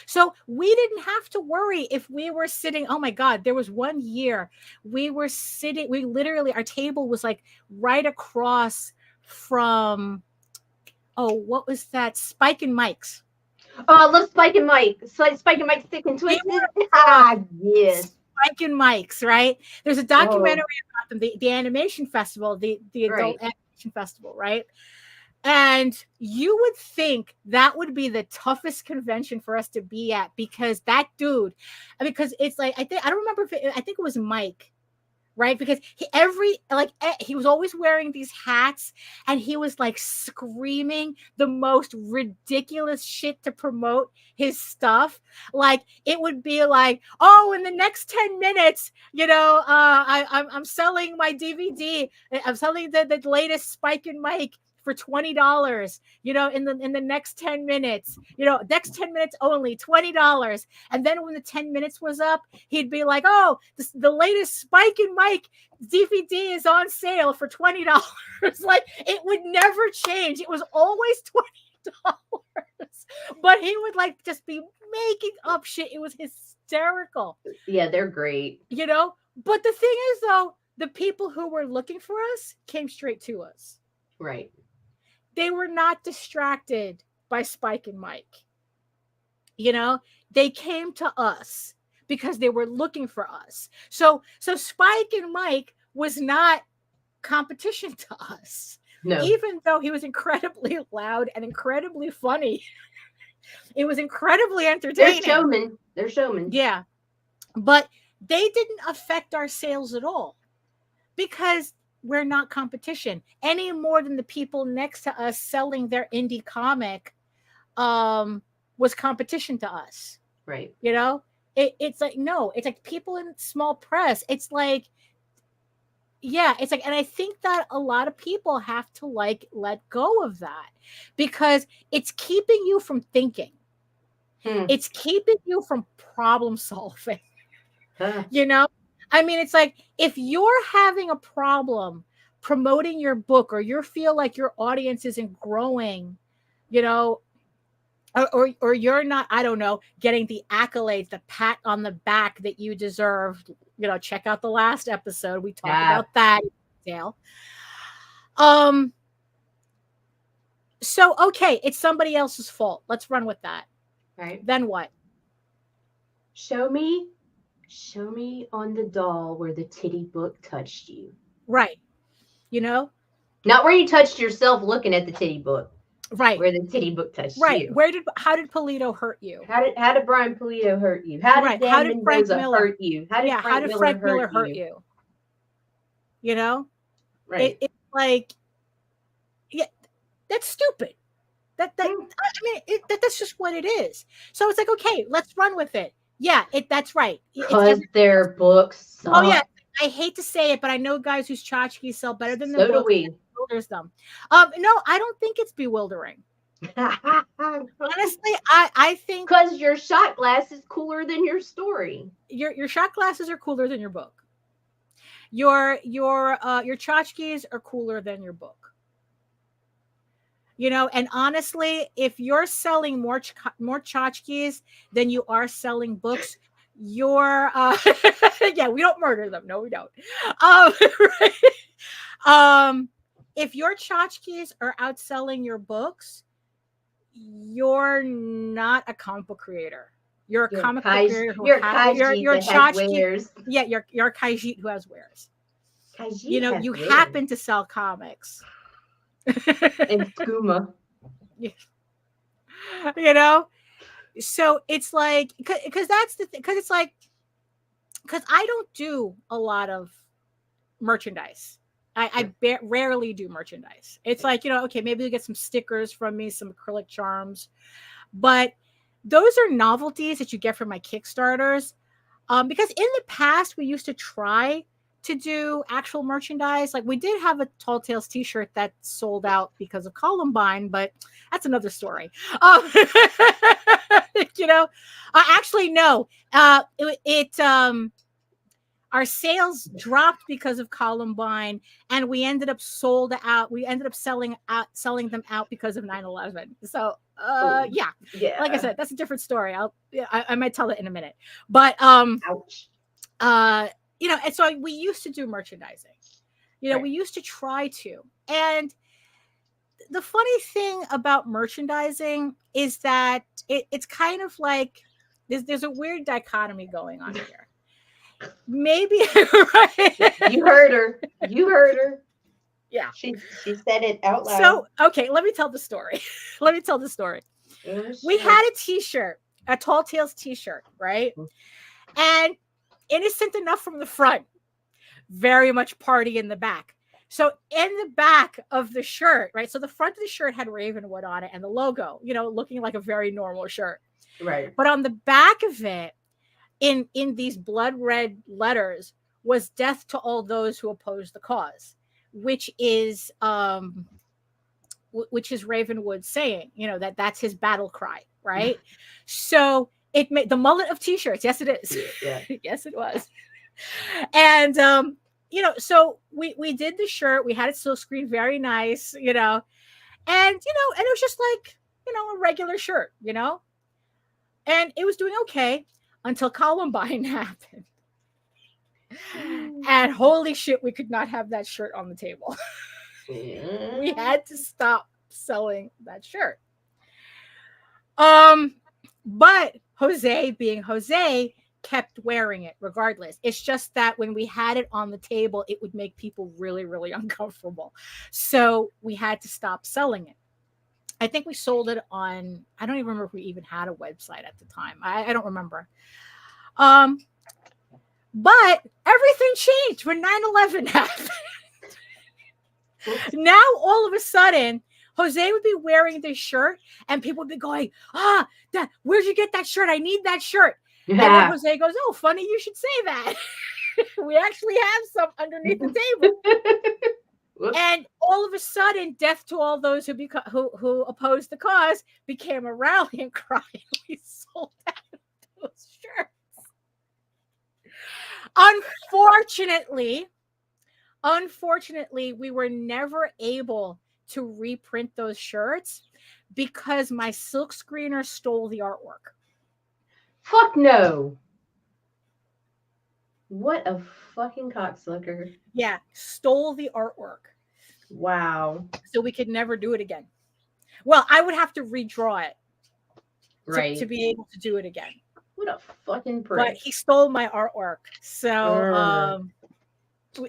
So we didn't have to worry if we were sitting. Oh my God, there was one year we were sitting, we literally, our table was like right across from, what was that? Spike and Mike's. Oh, I love Spike and Mike. Spike and Mike's Thick and Twisted. Yes. Spike and Mike's, right? There's a documentary about them, the animation festival, the adult animation festival, right? And you would think that would be the toughest convention for us to be at, because that dude, because it's like, I don't remember I think it was Mike, right? Because he was always wearing these hats, and he was like screaming the most ridiculous shit to promote his stuff. Like it would be like, oh, in the next 10 minutes, I'm selling my DVD. I'm selling the latest Spike and Mike for $20, in the next 10 minutes, next 10 minutes only, $20. And then when the 10 minutes was up, he'd be like, oh, the latest Spike and Mike DVD is on sale for $20. Like it would never change. It was always $20. But he would like just be making up shit. It was hysterical. Yeah, they're great. But the thing is, though, the people who were looking for us came straight to us. Right. They were not distracted by Spike and Mike. They came to us because they were looking for us. So Spike and Mike was not competition to us. No. Even though he was incredibly loud and incredibly funny. It was incredibly entertaining. They're showmen. Yeah. But they didn't affect our sales at all because we're not competition any more than the people next to us selling their indie comic was competition to us. Right. It's like, no, it's like people in small press. It's like, yeah, it's like, and I think that a lot of people have to like let go of that because it's keeping you from thinking. It's keeping you from problem solving. I mean, it's like if you're having a problem promoting your book or you feel like your audience isn't growing, or you're not, I don't know, getting the accolades, the pat on the back that you deserve, check out the last episode. We talked about that in detail. So, okay, it's somebody else's fault. Let's run with that. Right. Then what? Show me on the doll where the titty book touched you. Right. Not where you touched yourself looking at the titty book. Right. Where the titty book touched you. How did Polito hurt you? How did Brian Polito hurt you? How did Dan Mendoza hurt you? How did Frank Miller hurt you? Right. It's like, yeah, that's stupid. That's just what it is. So it's like, okay, let's run with it. Yeah, that's right. Because their books suck. Oh yeah, I hate to say it, but I know guys whose tchotchkes sell better than their books. So do we. Bewilders them. No, I don't think it's bewildering. Honestly, I think because your shot glass is cooler than your story. Your shot glasses are cooler than your book. Your tchotchkes are cooler than your book. And honestly, if you're selling more tchotchkes than you are selling books, you're yeah, we don't murder them. No, we don't. Right? If your tchotchkes are outselling your books, you're not a comic book creator. You're a comic book creator who your tchotchke. Yeah, you're a kaijit who has wares. You happen to sell comics. And skooma. So it's like because that's the thing, because it's like because I don't do a lot of merchandise. I rarely do merchandise. It's like, okay, maybe you get some stickers from me, some acrylic charms, but those are novelties that you get from my Kickstarters. Because in the past we used to try to do actual merchandise. Like we did have a Tall Tales t-shirt that sold out because of Columbine, but that's another story. Actually, no. Our sales dropped because of Columbine, and we ended up selling them out because of 9/11. So, yeah. Like I said, that's a different story. I might tell it in a minute. But ouch. And so we used to do merchandising. Right. We used to try to. And the funny thing about merchandising is that it's kind of like there's a weird dichotomy going on here. Maybe right? You heard her. Yeah. She said it out loud. So, okay, let me tell the story. We had a t-shirt, a Tall Tales t-shirt, right? And innocent enough from the front, very much party in the back. So in the back of the shirt, right? So the front of the shirt had Ravenwood on it and the logo, looking like a very normal shirt. Right. But on the back of it, in these blood red letters, was "Death to all those who oppose the cause," which is Ravenwood saying, that's his battle cry, right? So it made the mullet of t-shirts. Yes, it is. Yeah. Yes, it was. And so we did the shirt. We had it still screened very nice, and and it was just like a regular shirt, and it was doing okay until Columbine happened. And holy shit, we could not have that shirt on the table. We had to stop selling that shirt. But Jose, being Jose, kept wearing it regardless. It's just that when we had it on the table, it would make people really, really uncomfortable. So we had to stop selling it. I think we sold it on, I don't even remember if we even had a website at the time. I don't remember. But everything changed when 9/11 happened. Now, all of a sudden, Jose would be wearing this shirt and people would be going, where'd you get that shirt? I need that shirt. Yeah. And then Jose goes, oh, funny you should say that. We actually have some underneath the table. And all of a sudden, death to all those who oppose the cause became a rallying cry. We sold out those shirts. Unfortunately, we were never able to reprint those shirts because my silk screener stole the artwork. Fuck no. What a fucking cocksucker. Yeah, stole the artwork. Wow. So we could never do it again. Well, I would have to redraw it to be able to do it again. What a fucking prick. But he stole my artwork. So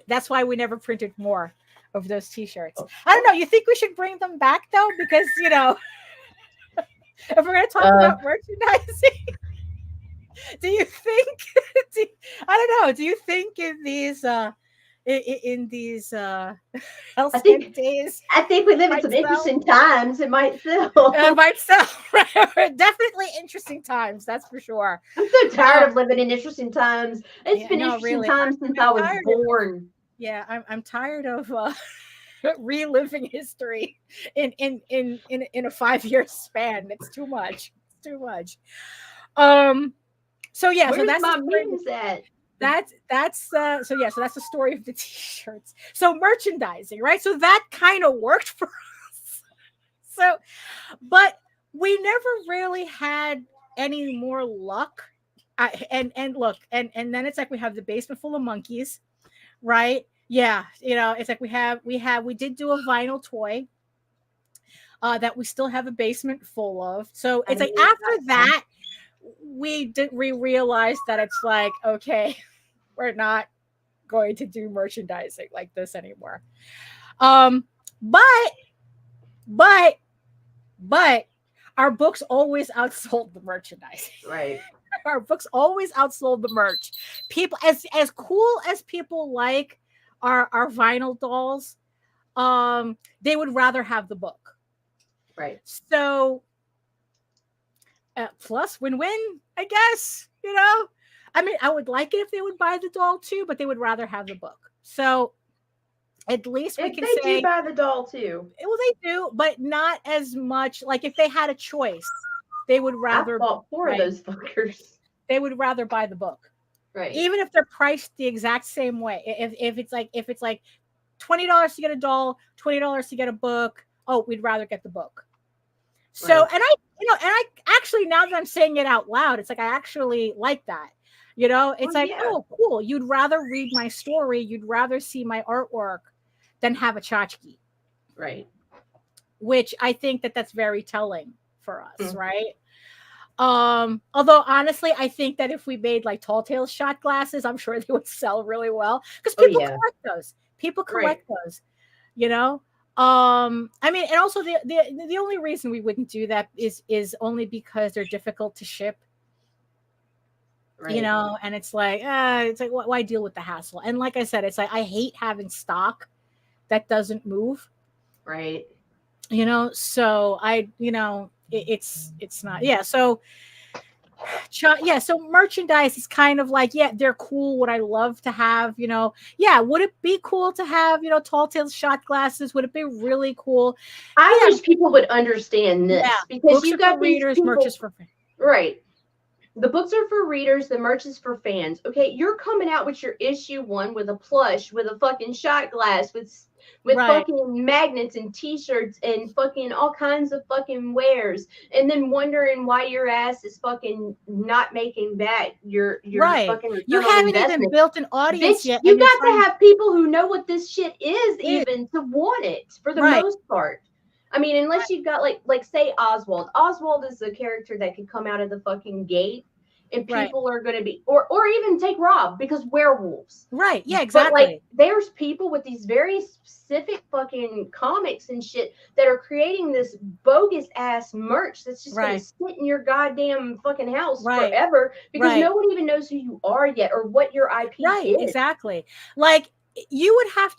that's why we never printed more of those t-shirts. I don't know. You think we should bring them back though? Because, if we're going to talk about merchandising, do you think, I don't know. Do you think in these hellscape days, I think we live in some interesting times. It might sell. It might sell. Definitely interesting times. That's for sure. I'm so tired of living in interesting times. It's been interesting times since I was born. I'm tired of reliving history in a 5-year span. It's too much. It's too much. So yeah, where's so that's my memes at? So that's the story of the t-shirts. So merchandising, right? So that kind of worked for us. So, but we never really had any more luck. And look, and then it's like we have the basement full of monkeys, right? Yeah, it's like we did do a vinyl toy that we still have a basement full of. So it's like after that, we realized that it's like, okay, we're not going to do merchandising like this anymore. But our books always outsold the merchandising. Right. Our books always outsold the merch. People, as cool as people like our vinyl dolls, they would rather have the book. Right. So plus win-win, I guess. I mean, I would like it if they would buy the doll too, but they would rather have the book. So at least we can say they do buy the doll too. Well, they do, but not as much. Like if they had a choice, they would rather. I bought 4 of those fuckers. They would rather buy the book, right? Even if they're priced the exact same way. If it's like $20 to get a doll, $20 to get a book. Oh, we'd rather get the book. So, right. and I actually, now that I'm saying it out loud, it's like I actually like that. It's oh, cool. You'd rather read my story. You'd rather see my artwork than have a tchotchke. Right. Which I think that's very telling for us, right? Although honestly, I think that if we made like Tall Tales shot glasses, I'm sure they would sell really well because people collect those. People collect those, I mean, and also the only reason we wouldn't do that is only because they're difficult to ship. Right. And it's like why deal with the hassle? And like I said, it's like I hate having stock that doesn't move. Right. So it's not, yeah. So so merchandise is kind of like, yeah, they're cool. Would I love to have, yeah, would it be cool to have, tall tales shot glasses? Would it be really cool? I Yeah. wish people would understand this, Yeah. because Books you are got for these readers, people, merch is for right? The books are for readers, the merch is for fans. Okay, you're coming out with your issue 1 with a plush, with a fucking shot glass, with right. fucking magnets and t-shirts and fucking all kinds of fucking wares, and then wondering why your ass is fucking not making back your Right. fucking You return on haven't even investment. built an audience Bitch, yet, you and you're got trying to have people who know what this shit is Yeah. even to want it, for the Right. most part. I mean, unless you've got like say Oswald. Oswald is a character that could come out of the fucking gate and Right. people are going to be, or even take Rob, because werewolves. Right. Yeah, But like exactly. there's people with these very specific fucking comics and shit that are creating this bogus ass merch that's just going Right. to sit in your goddamn fucking house Right. forever, because Right. no one even knows who you are yet or what your IP Right. is. Exactly. Like you would have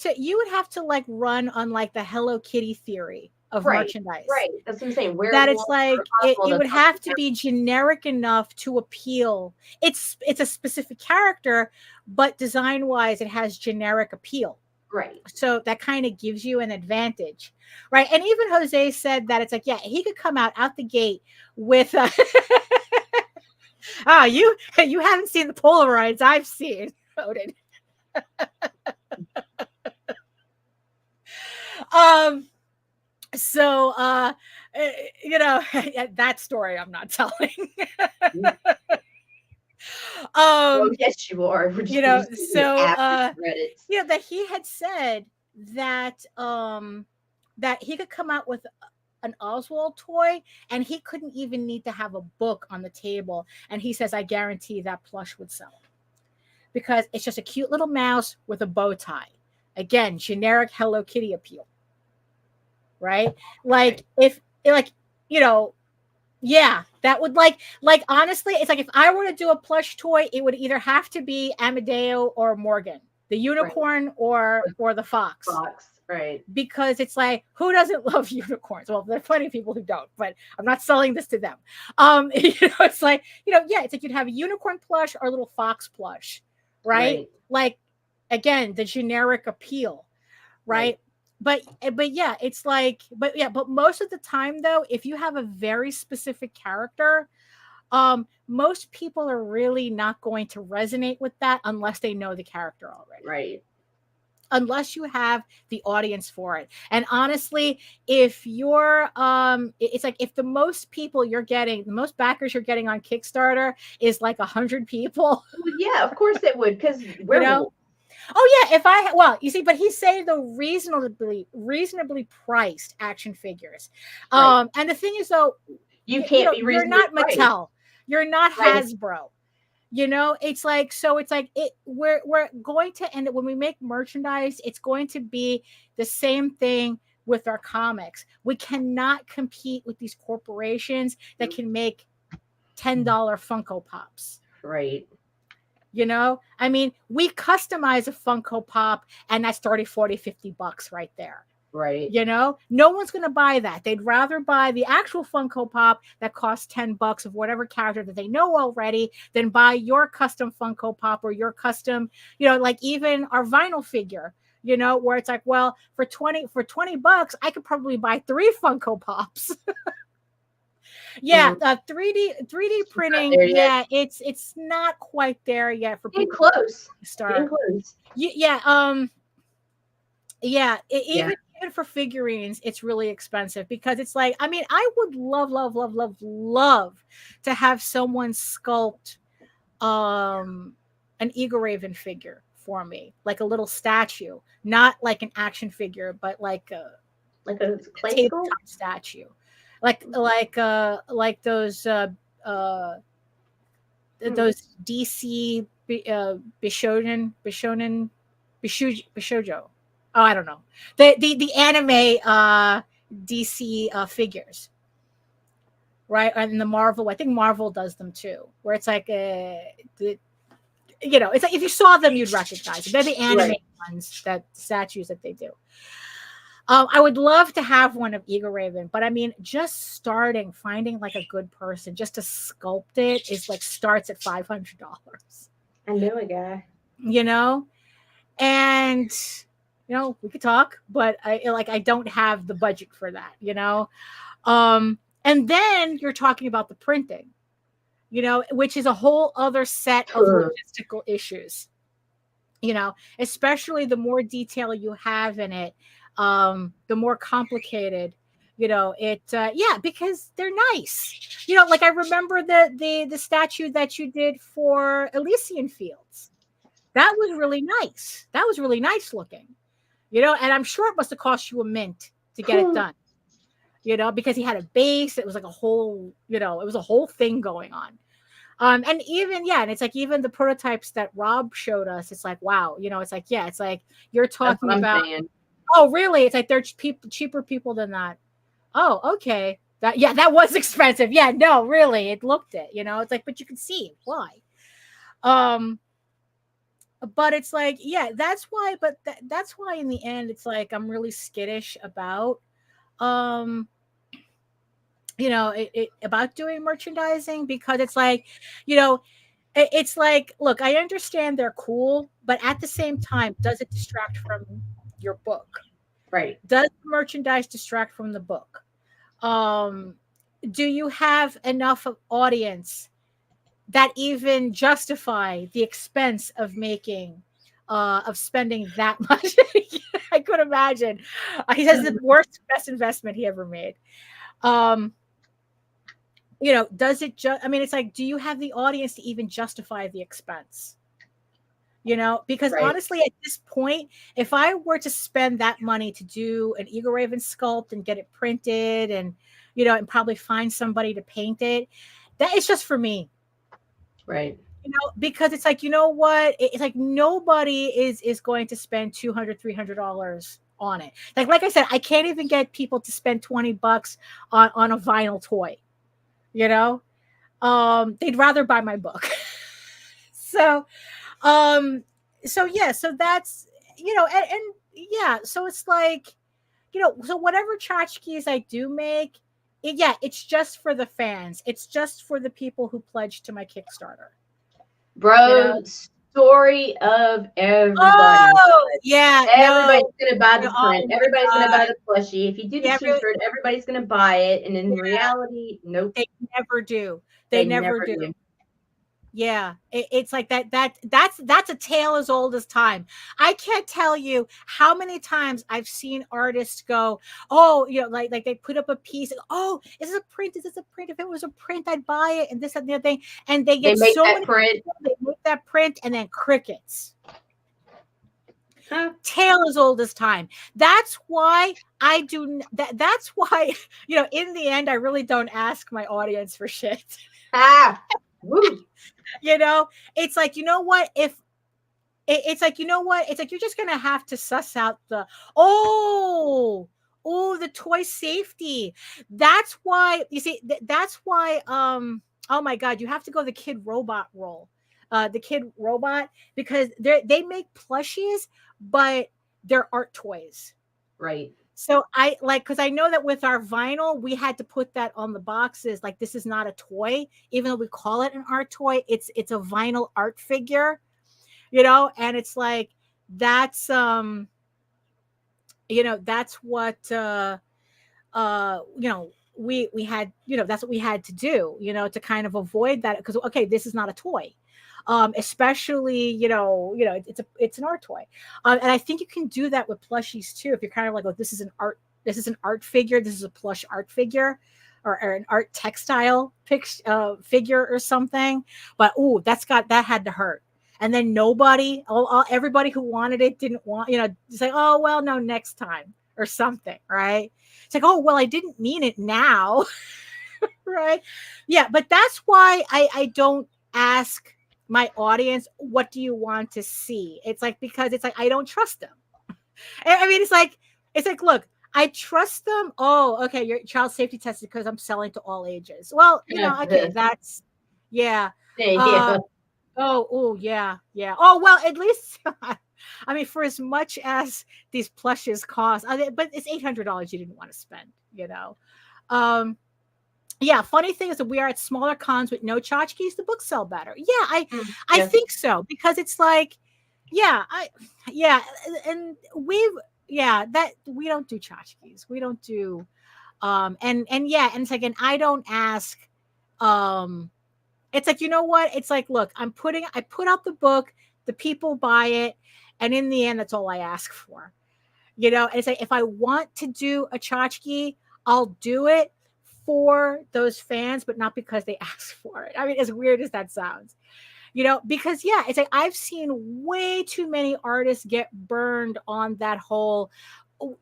to like run on like the Hello Kitty theory of merchandise. Right. That's what I'm saying. That it's Werewolf like or it Oswald, would have to be generic enough to appeal. It's a specific character, but design wise, it has generic appeal. right. So that kind of gives you an advantage, right? And even Jose said that it's like, yeah, he could come out the gate with you haven't seen the Polaroids I've seen. Odin. So that story I'm not telling. Oh, yes, you are. We're just gonna see So after credits. that he had said that that he could come out with an Oswald toy, and he couldn't even need to have a book on the table. And he says, I guarantee that plush would sell, because it's just a cute little mouse with a bow tie. Again, generic Hello Kitty appeal. Right? Like if like, yeah, that would like honestly, it's like if I were to do a plush toy, it would either have to be Amadeo or Morgan, the unicorn, or the fox. Right. Because it's like, who doesn't love unicorns? Well, there are plenty of people who don't, but I'm not selling this to them. It's like, yeah, it's like you'd have a unicorn plush or a little fox plush, right? Like, again, the generic appeal, right? But yeah, it's like, but most of the time though, if you have a very specific character, most people are really not going to resonate with that unless they know the character already. Right. Unless you have the audience for it. And honestly, if you're it's like if the most people you're getting, the most backers you're getting on Kickstarter is like 100 people. Well, yeah, of course it would, because werewolf. Oh yeah, you see, but he's saying the reasonably priced action figures. And the thing is though, you can't be you're not priced. Mattel, you're not Hasbro. It's like, so it's like we're going to end it when we make merchandise, it's going to be the same thing with our comics. We cannot compete with these corporations that can make $10 Funko Pops. Right. I mean, we customize a Funko Pop and that's 30, 40, 50 bucks right there. Right. No one's going to buy that. They'd rather buy the actual Funko Pop that costs $10 of whatever character that they know already than buy your custom Funko Pop or your custom, like even our vinyl figure, where it's like, well, for 20 bucks, I could probably buy 3 Funko Pops. Yeah, 3D printing. Yeah, it's not quite there yet for people. Close. Start. Close. Yeah. Yeah. Even for figurines, it's really expensive, because it's like, I mean, I would love to have someone sculpt an Eagle Raven figure for me, like a little statue, not like an action figure, but like a tabletop statue. Like those DC Bishojo. Oh, I don't know. The anime DC figures. right? And the Marvel, I think Marvel does them too, where it's like it's like if you saw them, you'd recognize them. They're the animated ones, that statues that they do. I would love to have one of Eagle Raven, but I mean, just finding like a good person just to sculpt it is like starts at $500. I know a guy. And we could talk, but I don't have the budget for that. And then you're talking about the printing, which is a whole other set of logistical issues. Especially the more detail you have in it, the more complicated, because they're nice. Like I remember the statue that you did for Elysian Fields. That was really nice. That was really nice looking, and I'm sure it must have cost you a mint to get it done, because he had a base. It was like a whole, it was a whole thing going on. And even, and it's like even the prototypes that Rob showed us, it's like, wow, it's like, it's like you're talking about, oh, really? It's like they're cheaper people than that. Oh, okay. That was expensive. Yeah, no, really. It looked it, it's like, but you can see why. But it's like, that's why, but that's why in the end, it's like, I'm really skittish about, about doing merchandising, because it's like, it's like, look, I understand they're cool, but at the same time, does it distract from your book? Right. Does the merchandise distract from the book? Do you have enough of audience that even justify the expense of making, of spending that much? I could imagine. He says the best investment he ever made. Does it it's like, do you have the audience to even justify the expense? Because honestly, at this point, if I were to spend that money to do an Eagle Raven sculpt and get it printed and, and probably find somebody to paint it, that is just for me. Right. Because it's like, what? It's like nobody is going to spend $200, $300 on it. Like I said, I can't even get people to spend $20 on a vinyl toy. They'd rather buy my book. So that's, so it's like, so whatever tchotchkes I do make, it's just for the fans. It's just for the people who pledge to my Kickstarter. Bro, story of everybody. Oh, yeah. Everybody's gonna buy the Oh print. my Everybody's God. gonna buy the plushie. If you do the t-shirt, everybody's gonna buy it. And in reality, nope. They never do. They never do. Yeah, it's like that's a tale as old as time. I can't tell you how many times I've seen artists go, oh, like they put up a piece, and, oh, is this a print? Is this a print? If it was a print, I'd buy it, and this and the other thing. And they get so many print. They make that print, and then crickets. Tale as old as time. That's why I do that. That's why, in the end, I really don't ask my audience for shit. Woo. It's like, what? If it's like, it's like, you're just gonna have to suss out the the toy safety. That's why, you see, that's why, oh my God, you have to go the Kid Robot role. The Kid Robot, because they make plushies, but they're art toys. Right. So I because I know that with our vinyl, we had to put that on the boxes. Like, this is not a toy, even though we call it an art toy. It's a vinyl art figure, and it's like, that's, that's what, we had, that's what we had to do, to kind of avoid that. Because, okay, this is not a toy. Especially, it's an art toy. And I think you can do that with plushies too. If you're kind of like, oh, this is an art figure. This is a plush art figure, or an art textile figure or something. But, that had to hurt. And then everybody who wanted it didn't want, say, oh, well, no, next time or something. Right. It's like, oh, well, I didn't mean it now. Right. Yeah. But that's why I don't ask my audience, what do you want to see? It's like, because it's like, I don't trust them. I mean, it's like, look, I trust them. Oh, okay. Your child safety tested because I'm selling to all ages. Well, okay, that's yeah. Yeah. Oh, yeah, yeah. Oh, well, at least I mean, for as much as these plushes cost, but it's $800 you didn't want to spend. Um, yeah. Funny thing is that we are at smaller cons with no tchotchkes. The books sell better. Yeah, I Yeah. think so because it's like, yeah, yeah, and that we don't do tchotchkes. We don't do, and yeah, and it's like, and I don't ask, it's like, you know what? It's like, look, I put out the book, the people buy it, and in the end, that's all I ask for. And it's like, if I want to do a tchotchke, I'll do it for those fans, but not because they ask for it. I mean, as weird as that sounds, because yeah, it's like I've seen way too many artists get burned on that whole,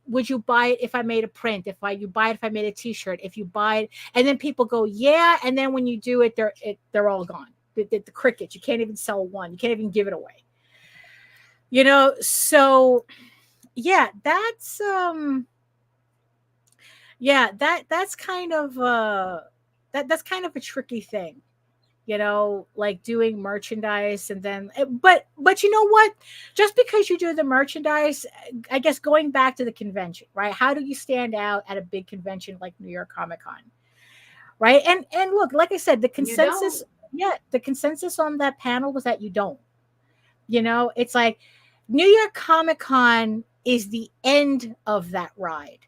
would you buy it if I made a print? You buy it if I made a t-shirt, if you buy it, and then people go, yeah, and then when you do it, they're all gone. The crickets, you can't even sell one, you can't even give it away. So yeah, that's that's kind of that's kind of a tricky thing, like doing merchandise. And then but you know what, just because you do the merchandise, I guess going back to the convention, right? How do you stand out at a big convention like New York Comic Con, right? And look, like I said, the consensus on that panel was that you don't. It's like New York Comic Con is the end of that ride,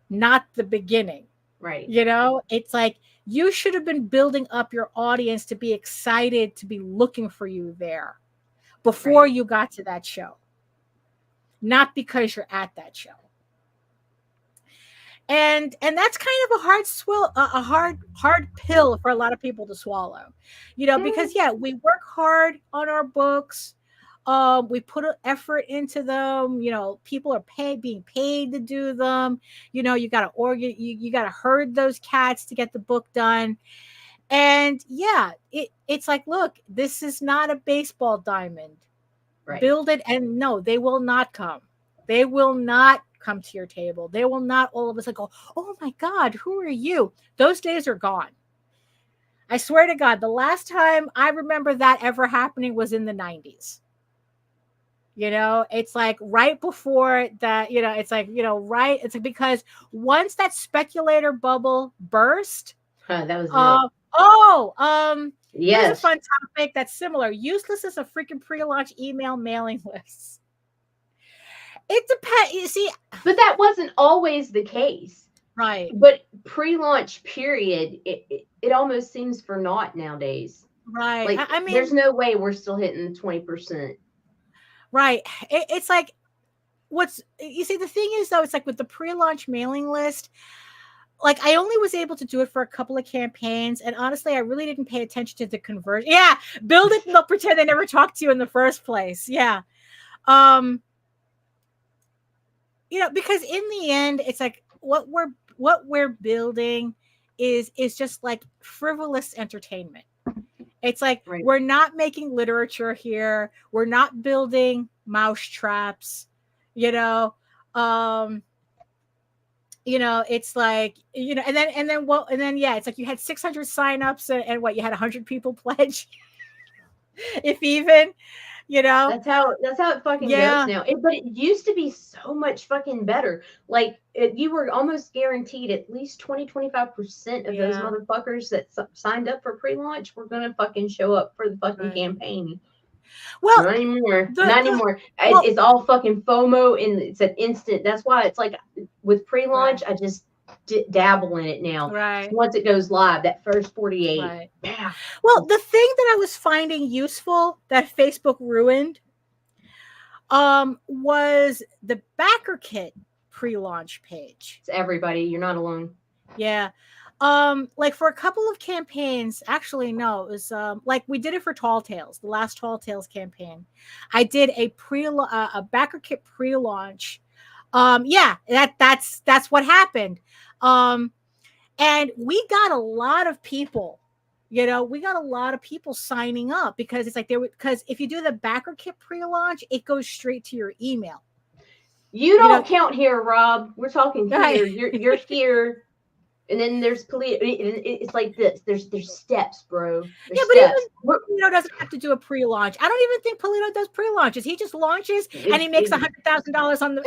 not the beginning. Right. It's like you should have been building up your audience to be excited to be looking for you there before you got to that show, not because you're at that show. And that's kind of a hard pill for a lot of people to swallow, because we work hard on our books. We put an effort into them. People are being paid to do them. You got to you got to herd those cats to get the book done. And yeah, it's like, look, this is not a baseball diamond. Right. Build it, and no, they will not come. They will not come to your table. They will not all of us like go, oh my God, who are you? Those days are gone. I swear to God, the last time I remember that ever happening was in the 90s. It's like right before that, it's like, right. It's like, because once that speculator bubble burst, that was yes. Here's a fun topic that's similar. Useless as a freaking pre-launch email mailing list. It depends. You see, but that wasn't always the case, right? But pre-launch period, it almost seems for naught nowadays, right? Like, I mean, there's no way we're still hitting the 20%, right? It's like, you see, the thing is though, it's like with the pre-launch mailing list, like I only was able to do it for a couple of campaigns, and honestly, I really didn't pay attention to the conversion. Yeah, build it and they'll pretend they never talked to you in the first place. Yeah. Because in the end, it's like what we're building is just like frivolous entertainment. It's like, we're not making literature here. We're not building mousetraps, it's like, and then yeah, it's like you had 600 signups and what, you had 100 people pledge, if even. That's how it fucking goes now. But it used to be so much fucking better. Like, you were almost guaranteed at least 20-25% of those motherfuckers that signed up for pre-launch were gonna fucking show up for the fucking campaign. Well, not anymore. Not anymore. It's all fucking FOMO, and it's an instant. That's why it's like with pre-launch, I just dabble in it now. Right. Once it goes live, that first 48. Bam. Well, the thing that I was finding useful that Facebook ruined was the backer kit pre-launch page. It's everybody. You're not alone. Yeah. Like for a couple of campaigns, actually, no, it was like we did it for Tall Tales, the last Tall Tales campaign. I did a backer kit pre-launch. Yeah, that's what happened. And we got a lot of people, signing up because it's like because if you do the backer kit pre-launch, it goes straight to your email. You don't count here, Rob. We're talking Right. here. You're here, and then there's police. It's like this. There's steps, bro. There's Yeah, but steps. even Polito doesn't have to do a pre-launch. I don't even think Polito does pre-launches. He just launches and he makes $100,000 on the.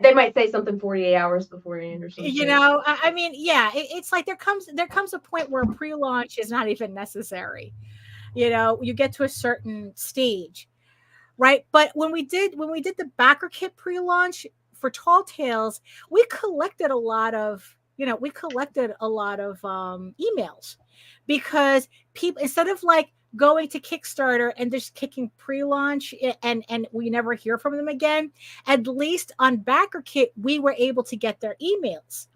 They might say something 48 hours beforehand or something. You know, I mean, yeah, it's like there comes a point where a pre-launch is not even necessary. You know, you get to a certain stage, right? But when we did the backer kit pre-launch for Tall Tales, we collected a lot of emails, because people, instead of like going to Kickstarter and just kicking pre-launch and we never hear from them again, at least on backer kit we were able to get their emails,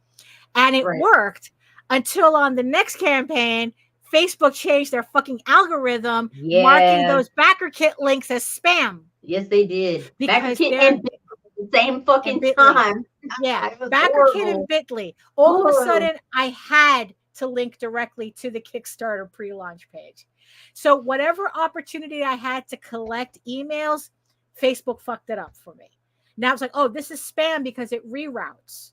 and it worked until on the next campaign Facebook changed their fucking algorithm, marking those backer kit links as spam. Yes, they did. Because backer kit and the same fucking time. Yeah, backer kit and Bitly. All of a sudden, I had to link directly to the Kickstarter pre-launch page. So whatever opportunity I had to collect emails, Facebook fucked it up for me. Now it's like, oh, this is spam because it reroutes.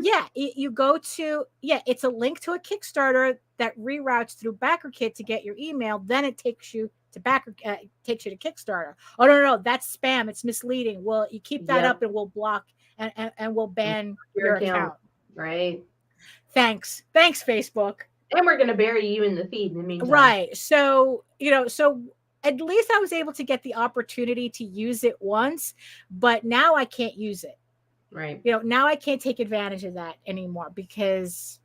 Yeah, you go to, it's a link to a Kickstarter that reroutes through BackerKit to get your email. Then it takes you to takes you to Kickstarter. Oh, no, that's spam. It's misleading. Well, you keep that up and we'll block and we'll ban your account. Right. Thanks, Facebook. And we're going to bury you in the feed in the meantime. Right. So, at least I was able to get the opportunity to use it once, but now I can't use it. Right. Now I can't take advantage of that anymore because,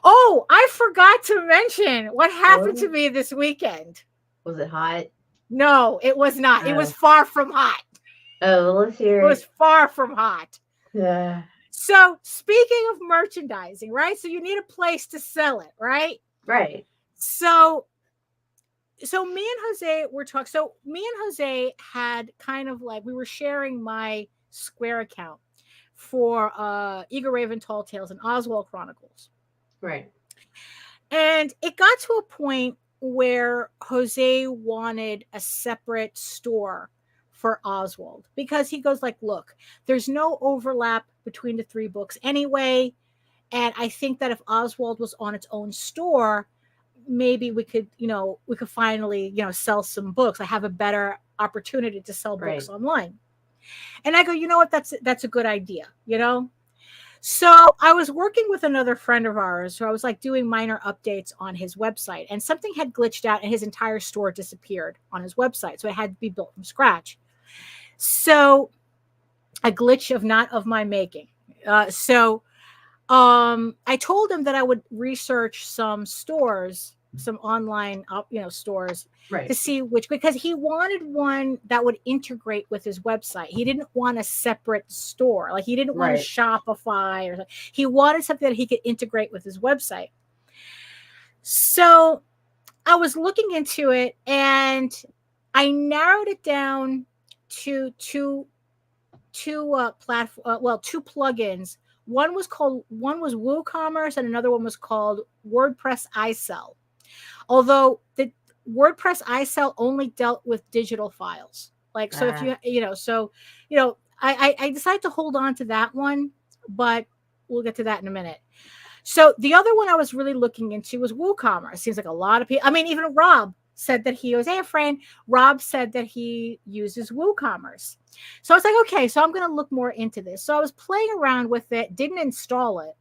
Oh, I forgot to mention what happened to me this weekend. Was it hot? No, it was not. It was far from hot. Oh, well, let's hear it. It was far from hot. Yeah. So speaking of merchandising, right? So you need a place to sell it, right? Right. So me and Jose were talking. So me and Jose had kind of like, we were sharing my Square account for Eager Raven Tall Tales and Oswald Chronicles. Right. And it got to a point where Jose wanted a separate store for Oswald, because he goes like, look, there's no overlap between the three books anyway. And I think that if Oswald was on its own store, maybe we could finally, sell some books. I have a better opportunity to sell books online. And I go, you know what? That's a good idea, So I was working with another friend of ours who I was like doing minor updates on his website, and something had glitched out and his entire store disappeared on his website. So it had to be built from scratch. So a glitch not of my making. So I told him that I would research some stores, some online, stores, to see which, because he wanted one that would integrate with his website. He didn't want a separate store. Like he didn't want a Shopify or something. He wanted something that he could integrate with his website. So I was looking into it and I narrowed it down to two plugins. One was WooCommerce and another one was called WordPress iSell. Although the WordPress iSell only dealt with digital files. Like, so if I decided to hold on to that one, but we'll get to that in a minute. So the other one I was really looking into was WooCommerce. Seems like a lot of people, I mean, even Rob said that he was, hey, friend, Rob said that he uses WooCommerce. So I was like, okay, so I'm going to look more into this. So I was playing around with it, didn't install it.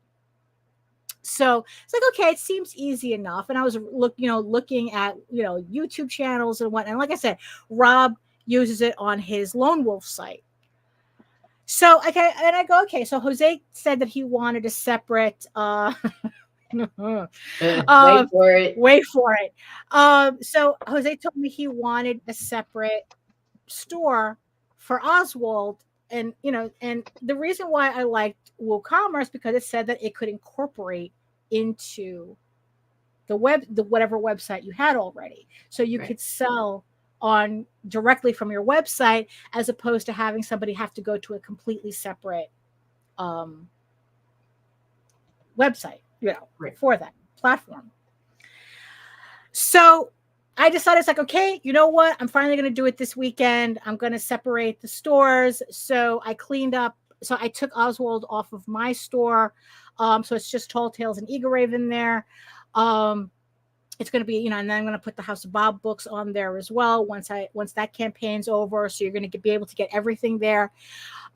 So it's like, okay, it seems easy enough. And I was looking at, YouTube channels and whatnot. And like I said, Rob uses it on his Lone Wolf site. So okay, and I go, okay, so Jose said that he wanted a separate wait for it. So Jose told me he wanted a separate store for Oswald, and and the reason why I liked WooCommerce because it said that it could incorporate into the whatever website you had already, so you could sell on directly from your website as opposed to having somebody have to go to a completely separate website, for that platform. So I decided it's like, okay, you know what? I'm finally going to do it this weekend. I'm going to separate the stores. So I cleaned up. So I took Oswald off of my store. So it's just Tall Tales and Eagle Raven there. It's going to be, and then I'm going to put the House of Bob books on there as well once that campaign's over. So you're going to be able to get everything there.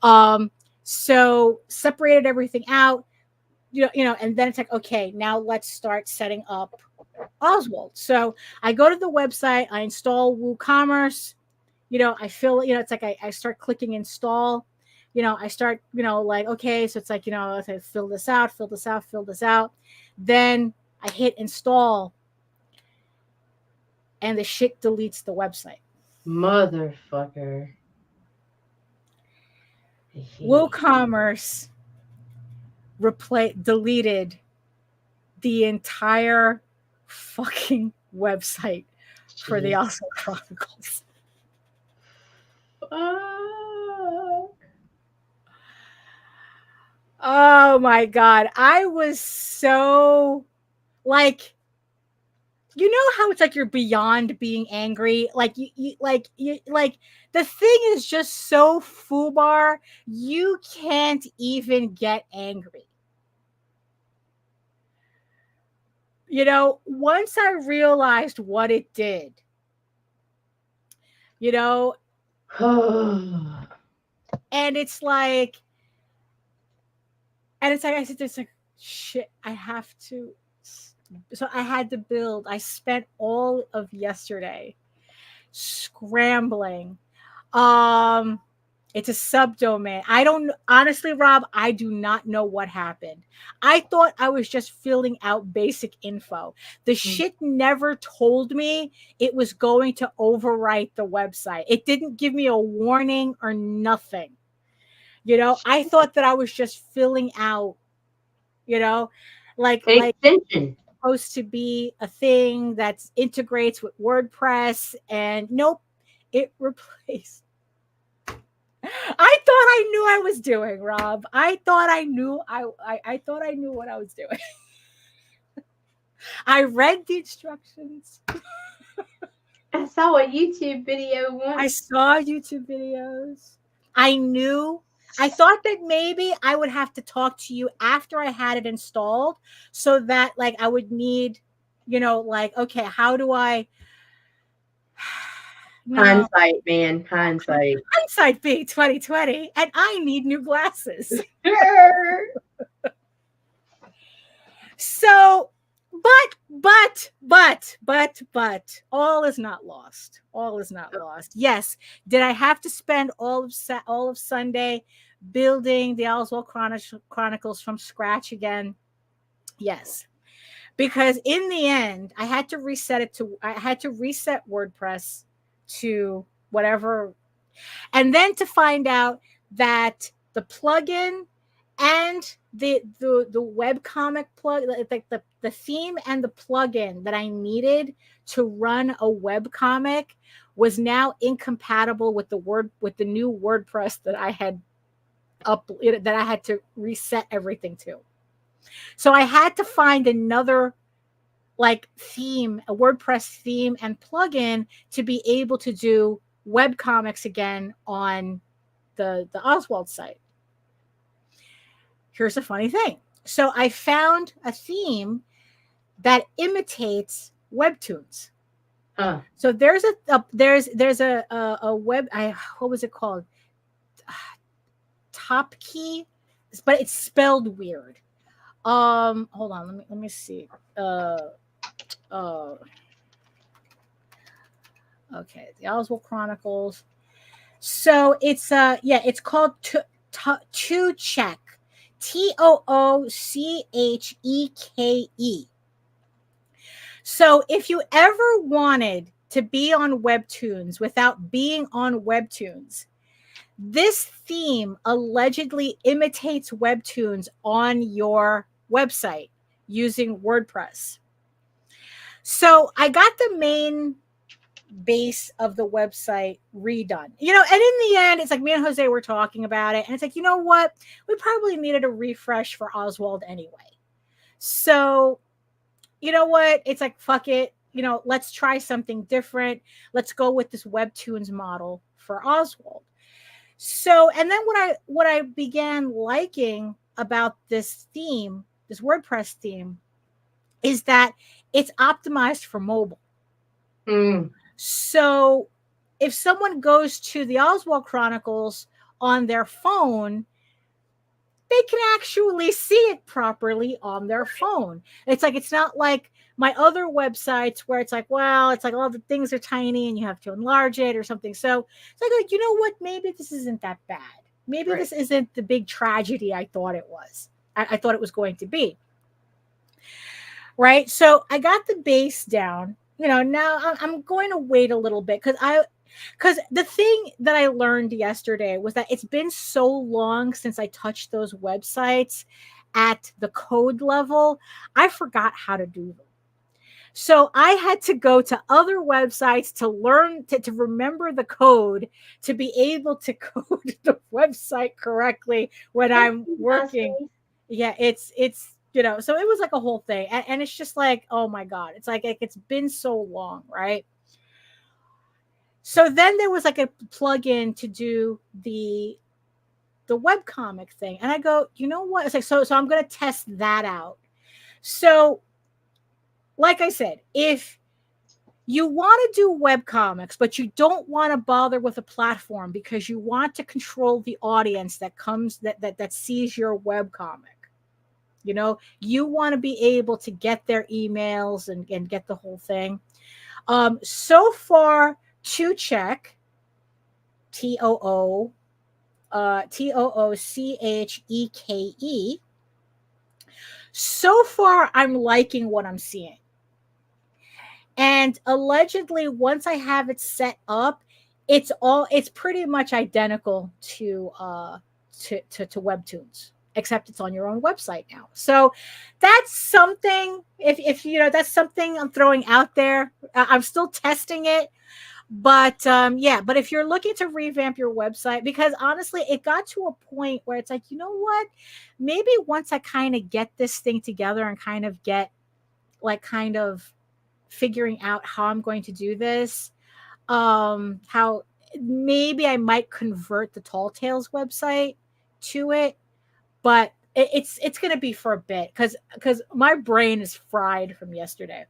So separated everything out, and then it's like, okay, now let's start setting up Oswald. So I go to the website, I install WooCommerce, I fill, it's like I start clicking install, I start, like, okay, so it's like, I fill this out. Then I hit install and the shit deletes the website. Motherfucker. WooCommerce deleted the entire fucking website for the Oswald Chronicles. Oh my God. I was so like, how it's like you're beyond being angry. Like you the thing is just so foobar. You can't even get angry. Once I realized what it did, and it's like, I said, there's like, shit, I have to. So I had to build. I spent all of yesterday scrambling. It's a subdomain. Honestly, Rob, I do not know what happened. I thought I was just filling out basic info. The shit never told me it was going to overwrite the website. It didn't give me a warning or nothing. I thought that I was just filling out, like extension. Supposed to be a thing that integrates with WordPress, and nope, it replaced. I thought I knew I was doing, Rob. I thought I knew I thought I knew what I was doing. I read the instructions. I saw a YouTube video once. I saw YouTube videos. I thought that maybe I would have to talk to you after I had it installed, so that like I would need, like, okay, how do I? No. Hindsight, man. Hindsight be 2020, and I need new glasses. So, but all is not lost. All is not lost. Yes. Did I have to spend all of Sunday building the Oswald Chronicles from scratch again? Yes. Because in the end, I had to reset WordPress to whatever, and then to find out that the plugin and the webcomic plug, like the theme and the plugin that I needed to run a webcomic was now incompatible with the new WordPress that I had that I had to reset everything to. So I had to find another like theme, a WordPress theme and plugin to be able to do web comics again on the Oswald site. Here's a funny thing. So I found a theme that imitates webtoons. So there's a web, what was it called? Top Key, but it's spelled weird. Hold on, let me see. Okay, the Oswald Chronicles. So it's it's called Toocheke. Toocheke. So if you ever wanted to be on Webtoons without being on Webtoons, this theme allegedly imitates Webtoons on your website using WordPress. So I got the main base of the website redone, and in the end, it's like me and Jose were talking about it, and it's like, you know what? We probably needed a refresh for Oswald anyway. So, you know what? It's like, fuck it. let's try something different. Let's go with this Webtoons model for Oswald. So, and then what I began liking about this theme, this WordPress theme, is that it's optimized for mobile. So if someone goes to the Oswald Chronicles on their phone, they can actually see it properly on their phone. It's not like my other websites where it's like, well, it's like all the things are tiny and you have to enlarge it or something. So it's like, you know what? Maybe this isn't that bad. Maybe this isn't the big tragedy I thought it was. I thought it was going to be. Right. So I got the base down. Now I'm going to wait a little bit because the thing that I learned yesterday was that it's been so long since I touched those websites at the code level, I forgot how to do them. So I had to go to other websites to learn to remember the code to be able to code the website correctly when I'm working. Yeah, it's so it was like a whole thing. And it's just like, oh my God, it's like it's been so long, right? So then there was like a plugin to do the webcomic thing. And I go, you know what? It's like, so I'm going to test that out. So like I said, if you want to do webcomics, but you don't want to bother with a platform because you want to control the audience that comes that sees your webcomic. You want to be able to get their emails and get the whole thing. So far, Toocheke, Toocheke. So far, I'm liking what I'm seeing. And allegedly, once I have it set up, it's pretty much identical to Webtoons, except it's on your own website now. So that's something. If that's something I'm throwing out there. I'm still testing it. But but if you're looking to revamp your website, because honestly, it got to a point where it's like, you know what? Maybe once I kind of get this thing together and kind of get figuring out how I'm going to do this, how maybe I might convert the Tall Tales website to it, but it's going to be for a bit because my brain is fried from yesterday.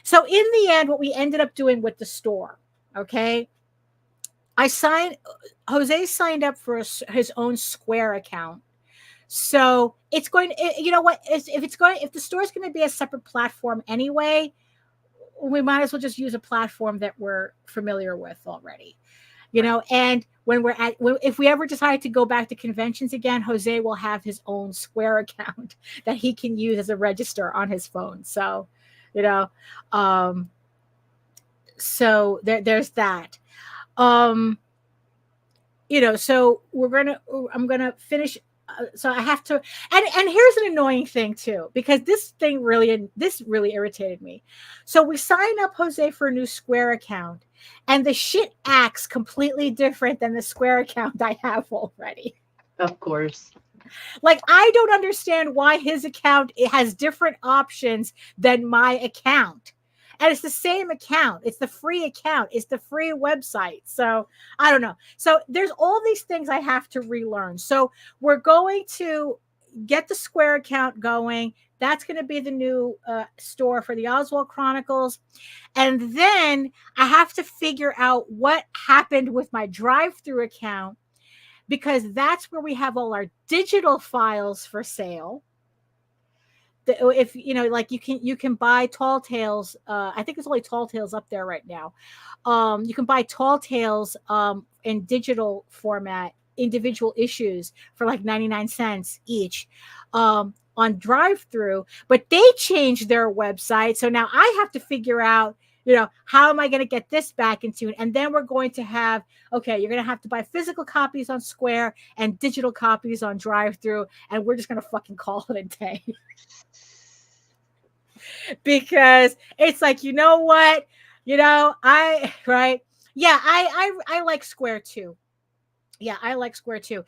So in the end, what we ended up doing with the store, okay, Jose signed up for his own Square account. So it's going to, if the store is going to be a separate platform anyway, we might as well just use a platform that we're familiar with already, and if we ever decide to go back to conventions again, Jose will have his own Square account that he can use as a register on his phone. So, so there's that. So I'm going to finish. So I have to, and here's an annoying thing too, because this really irritated me. So we signed up Jose for a new Square account, and the shit acts completely different than the Square account I have already. Of course. Like, I don't understand why his account has different options than my account. And it's the same account. It's the free account. It's the free website. So I don't know. So there's all these things I have to relearn. So we're going to get the Square account going. That's going to be the new store for the Oswald Chronicles. And then I have to figure out what happened with my drive-through account, because that's where we have all our digital files for sale. If you can buy Tall Tales, I think it's only Tall Tales up there right now. You can buy Tall Tales in digital format, individual issues for like 99 cents each on drive-through, but they changed their website. So now I have to figure out, how am I going to get this back into? And then we're going to have, okay, you're going to have to buy physical copies on Square and digital copies on drive-through. And we're just going to fucking call it a day. Because it's like, you know what? I like Square too. Yeah, I like Square too.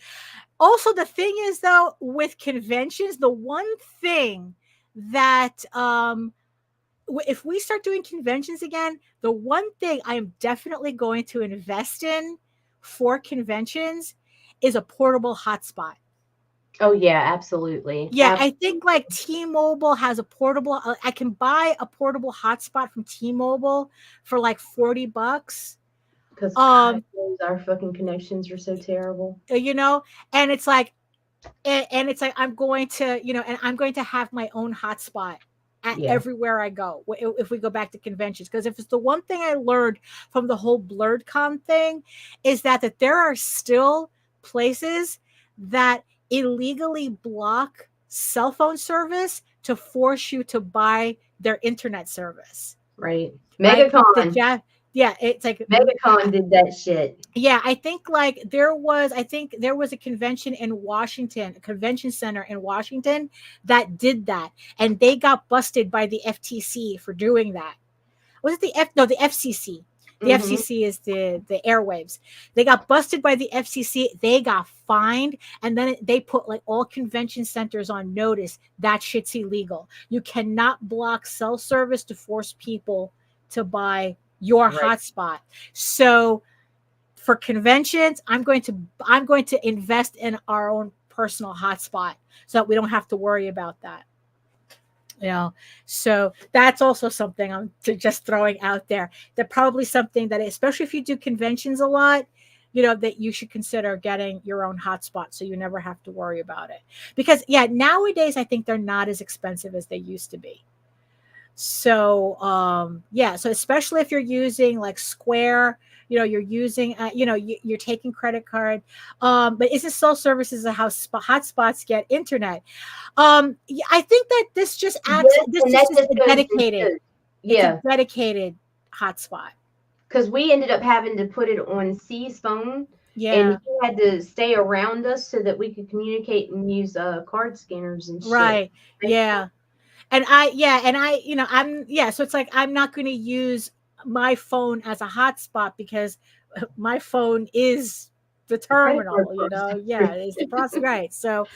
Also, the thing is, though, with conventions, the one thing that if we start doing conventions again, the one thing I am definitely going to invest in for conventions is a portable hotspot. Oh yeah, absolutely. Yeah, I think like T-Mobile has a portable. I can buy a portable hotspot from T-Mobile for like $40. Because our fucking connections are so terrible. You know, and it's like, and it's like I'm going to, you know, and I'm going to have my own hotspot at everywhere I go if we go back to conventions. Because if it's the one thing I learned from the whole BlurredCon thing is that there are still places that illegally block cell phone service to force you to buy their internet service. Right. Right? MegaCon. Yeah, it's like MegaCon did that shit. Yeah, I think there was a convention in Washington, a convention center in Washington that did that, and they got busted by the FTC for doing that. Was it the FCC? The FCC is the airwaves. They got busted by the FCC. They got fined, and then they put like all convention centers on notice that shit's illegal. You cannot block cell service to force people to buy your hotspot. So for conventions, I'm going to invest in our own personal hotspot so that we don't have to worry about that. You know, so that's also something I'm just throwing out there. That probably something that, especially if you do conventions a lot, you know, that you should consider getting your own hotspot so you never have to worry about it. Because nowadays I think they're not as expensive as they used to be. So so especially if you're using like Square, you know, you're using you're taking credit card, but isn't cell services how hotspots get internet? I think that this just adds this is a dedicated it's a dedicated hotspot, because we ended up having to put it on C's phone. Yeah, and he had to stay around us so that we could communicate and use card scanners and shit. Right. Yeah. And so it's like I'm not going to use my phone as a hotspot because my phone is the terminal, you know. Yeah, it's the process, right? So,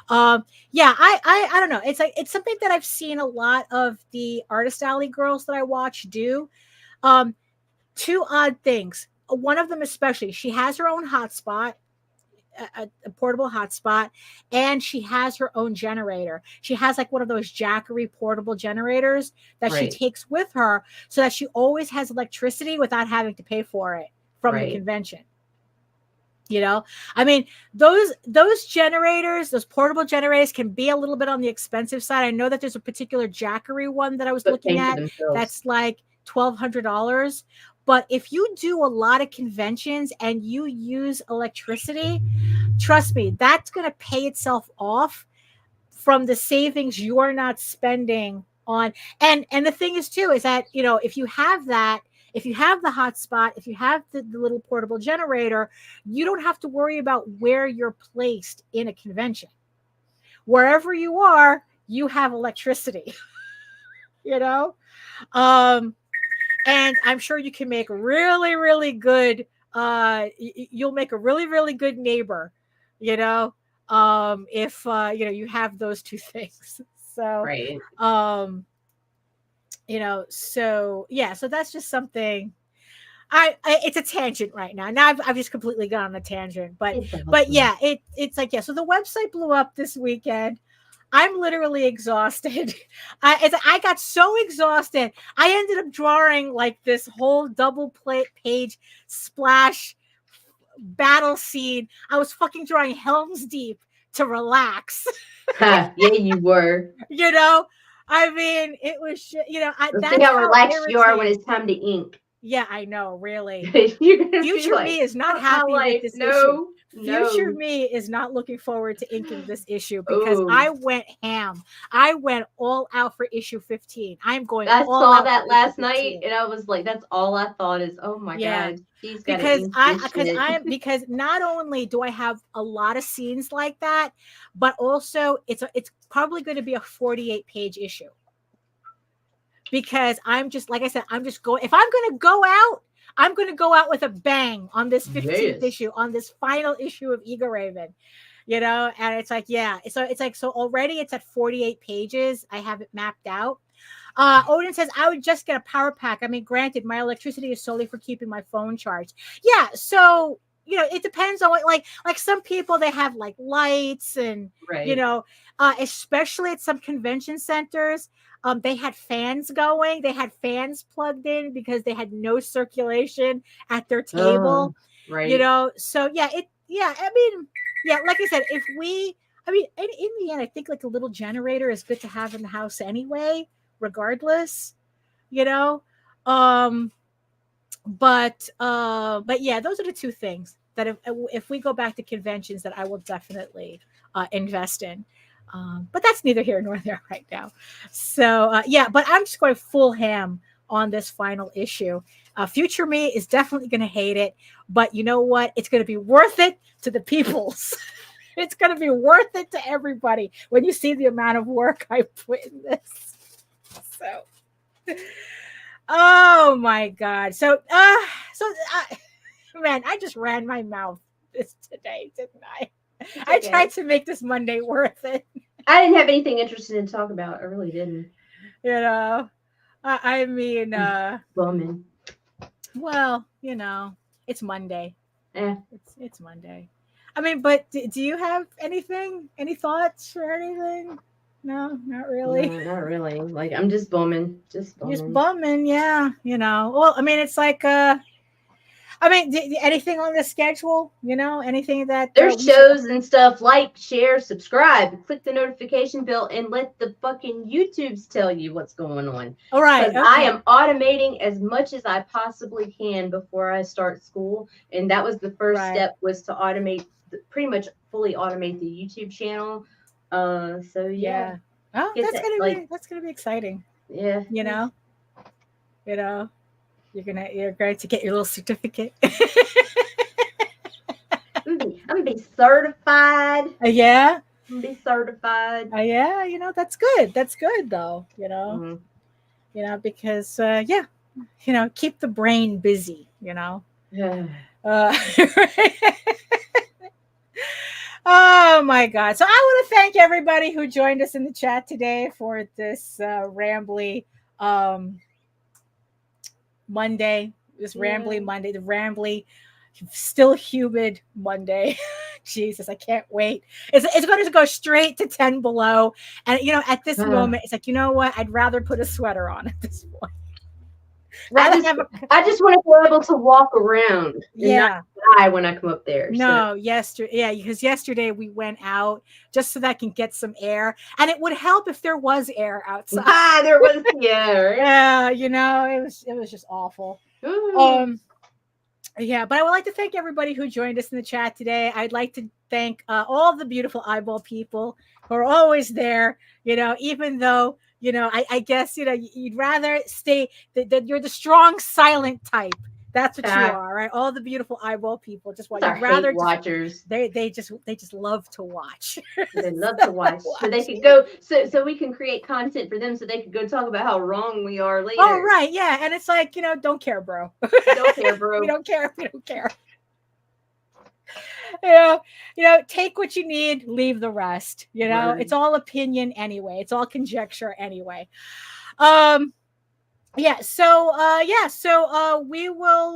I don't know. It's like it's something that I've seen a lot of the Artist Alley girls that I watch do. Two odd things. One of them, especially, she has her own hotspot. A portable hotspot, and she has her own generator. She has like one of those Jackery portable generators that she takes with her so that she always has electricity without having to pay for it from the convention. You know, I mean, those generators, those portable generators can be a little bit on the expensive side. I know that there's a particular Jackery one that I was looking at that's like $1,200. But if you do a lot of conventions and you use electricity, trust me, that's going to pay itself off from the savings you're not spending on. And the thing is too, is that, you know, if you have the hotspot, if you have the little portable generator, you don't have to worry about where you're placed in a convention. Wherever you are, you have electricity, you know? And I'm sure you can make really, really good. You'll make a really, really good neighbor, you know, if you have those two things. So, you know, so that's just something. It's a tangent right now. Now I've just completely gone on a tangent, but yeah, it's like So the website blew up this weekend. I'm literally exhausted. I got so exhausted. I ended up drawing like this whole double page splash battle scene. I was fucking drawing Helm's Deep to relax. Yeah, you were. You know, I mean, it was, you know, that's how relaxed you are when it's time to ink. Yeah, I know, really. Future me is not happy with this issue. Future me is not looking forward to inking this issue because I went ham. I went all out for issue 15. I'm going. I saw that last night, and I was like, "That's all I thought is, oh my god." Because not only do I have a lot of scenes like that, but also it's probably going to be a 48-page issue. Because I'm just, like I said, I'm just going. If I'm going to go out, I'm going to go out with a bang on this 15th issue, on this final issue of Eagle Raven, you know. And it's like, so already it's at 48 pages. I have it mapped out. Odin says, I would just get a power pack. I mean, granted, my electricity is solely for keeping my phone charged. Yeah, so it depends on what, like some people, they have like lights and Right. especially at some convention centers, they had fans going. They had fans plugged in because they had no circulation at their table. Right. So I mean, yeah, like I said, I mean, in the end, I think like a little generator is good to have in the house anyway, regardless, um but yeah, those are the two things that if we go back to conventions, that I will definitely invest in. But that's neither here nor there right now. So yeah, but I'm just going full ham on this final issue. Future me is definitely going to hate it, but you know what? It's going to be worth it to the peoples. It's going to be worth it to everybody when you see the amount of work I put in this. So, oh my God. So, man, I just ran my mouth this today, didn't I? I tried to make this Monday worth it. I didn't have anything interesting to talk about. I really didn't. I mean, bumming. Well, it's Monday. Yeah. It's Monday. I mean, but do you have anything? Any thoughts or anything? No, not really. No, not really. Like, I'm just bumming. Just bumming, yeah. Well, I mean, it's like, I mean, anything on the schedule? Anything that there's shows and stuff. Like, share, subscribe, click the notification bell, and let the fucking YouTubes tell you what's going on. All right. Okay. I am automating as much as I possibly can before I start school, and that was the first step, was to automate, pretty much fully automate the YouTube channel. So yeah. Oh, that's gonna be exciting. Yeah. You're going to get your little certificate. I'm gonna be certified. Yeah. I'm gonna be certified. Yeah, that's good. That's good though. Because keep the brain busy. Oh my God. So I want to thank everybody who joined us in the chat today for this rambly Monday, the rambly, still humid Monday. Jesus, I can't wait. It's going to go straight to 10 below. And, at this moment, it's like, you know what? I'd rather put a sweater on at this point. I just want to be able to walk around and not die when I come up there. No, because yesterday we went out just so that I can get some air, and it would help if there was air outside. There was air. Yeah, it was just awful. Yeah, but I would like to thank everybody who joined us in the chat today. I'd like to thank all the beautiful eyeball people who are always there, even though I guess, you'd rather stay, that you're the strong, silent type. That's what you are, right? All the beautiful eyeball people, just what you'd rather watchers. They just love to watch. They love to watch. So they could go, so we can create content for them, so they could go talk about how wrong we are later. Oh, right. Yeah. And it's like, don't care, bro. Don't care, bro. We don't care. Take what you need, leave the rest. It's all opinion anyway. It's all conjecture anyway. So we will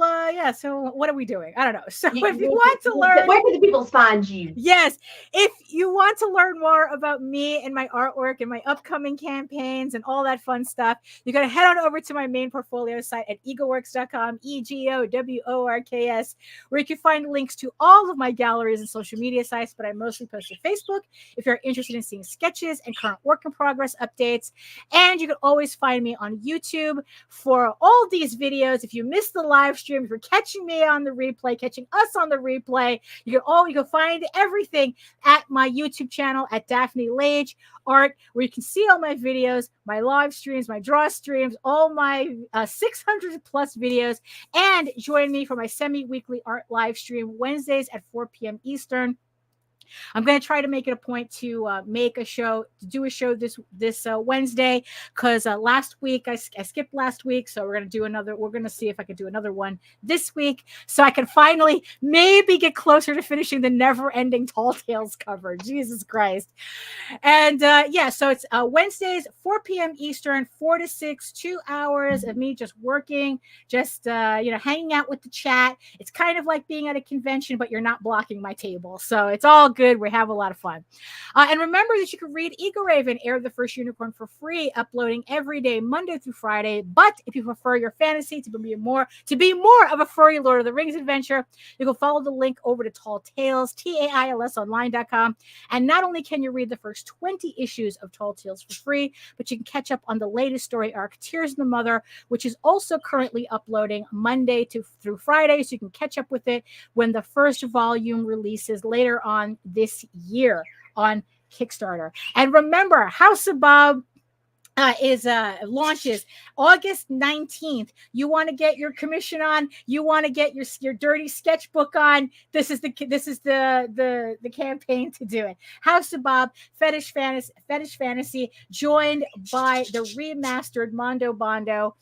so what are we doing? I don't know. So if you want to learn, where can the people find you? Yes, if you want to learn more about me and my artwork and my upcoming campaigns and all that fun stuff, you gotta head on over to my main portfolio site at egoworks.com, EGOWORKS, where you can find links to all of my galleries and social media sites, but I mostly post to Facebook if you're interested in seeing sketches and current work in progress updates. And you can always find me on YouTube for all these videos. If you missed the live stream, if you're catching me on the replay, catching us on the replay, you can find everything at my YouTube channel at Daphne Lage Art, where you can see all my videos, my live streams, my draw streams, all my 600 plus videos, and join me for my semi-weekly art live stream Wednesdays at 4 p.m. Eastern. I'm going to try to make it a point to do a show this Wednesday, because last week I skipped last week, so we're going to see if I can do another one this week, so I can finally maybe get closer to finishing the never-ending Tall Tales cover. Jesus Christ. And so it's Wednesdays, 4 p.m. Eastern, 4 to 6, 2 hours of me just working, just hanging out with the chat. It's kind of like being at a convention, but you're not blocking my table, so it's all good. We have a lot of fun. And remember that you can read Eagle Raven, Heir of the First Unicorn, for free, uploading every day, Monday through Friday. But if you prefer your fantasy to be more of a furry Lord of the Rings adventure, you can follow the link over to Tall Tales, TAILSonline.com. And not only can you read the first 20 issues of Tall Tales for free, but you can catch up on the latest story arc, Tears in the Mother, which is also currently uploading Monday through Friday, so you can catch up with it when the first volume releases later on this year on Kickstarter. And remember, House of Bob launches August 19th. You want to get your commission on, you want to get your dirty sketchbook on, this is the campaign to do it. House of Bob Fetish Fantasy, joined by the remastered Mondo Bondo.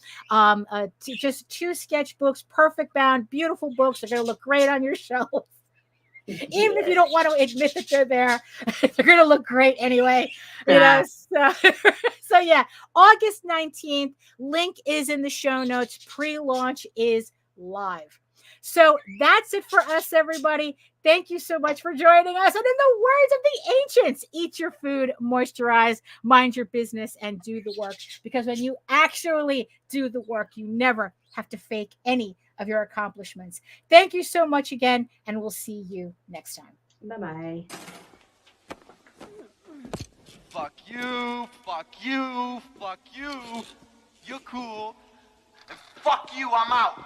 Just 2 sketchbooks, perfect bound, beautiful books. They're going to look great on your shelf. Even if you don't want to admit that they're there, they're going to look great anyway. So yeah, August 19th, link is in the show notes. Pre-launch is live. So that's it for us, everybody. Thank you so much for joining us. And in the words of the ancients, eat your food, moisturize, mind your business, and do the work. Because when you actually do the work, you never have to fake any of your accomplishments. Thank you so much again, and we'll see you next time. Bye-bye. Fuck you, fuck you, fuck you. You're cool. And fuck you, I'm out.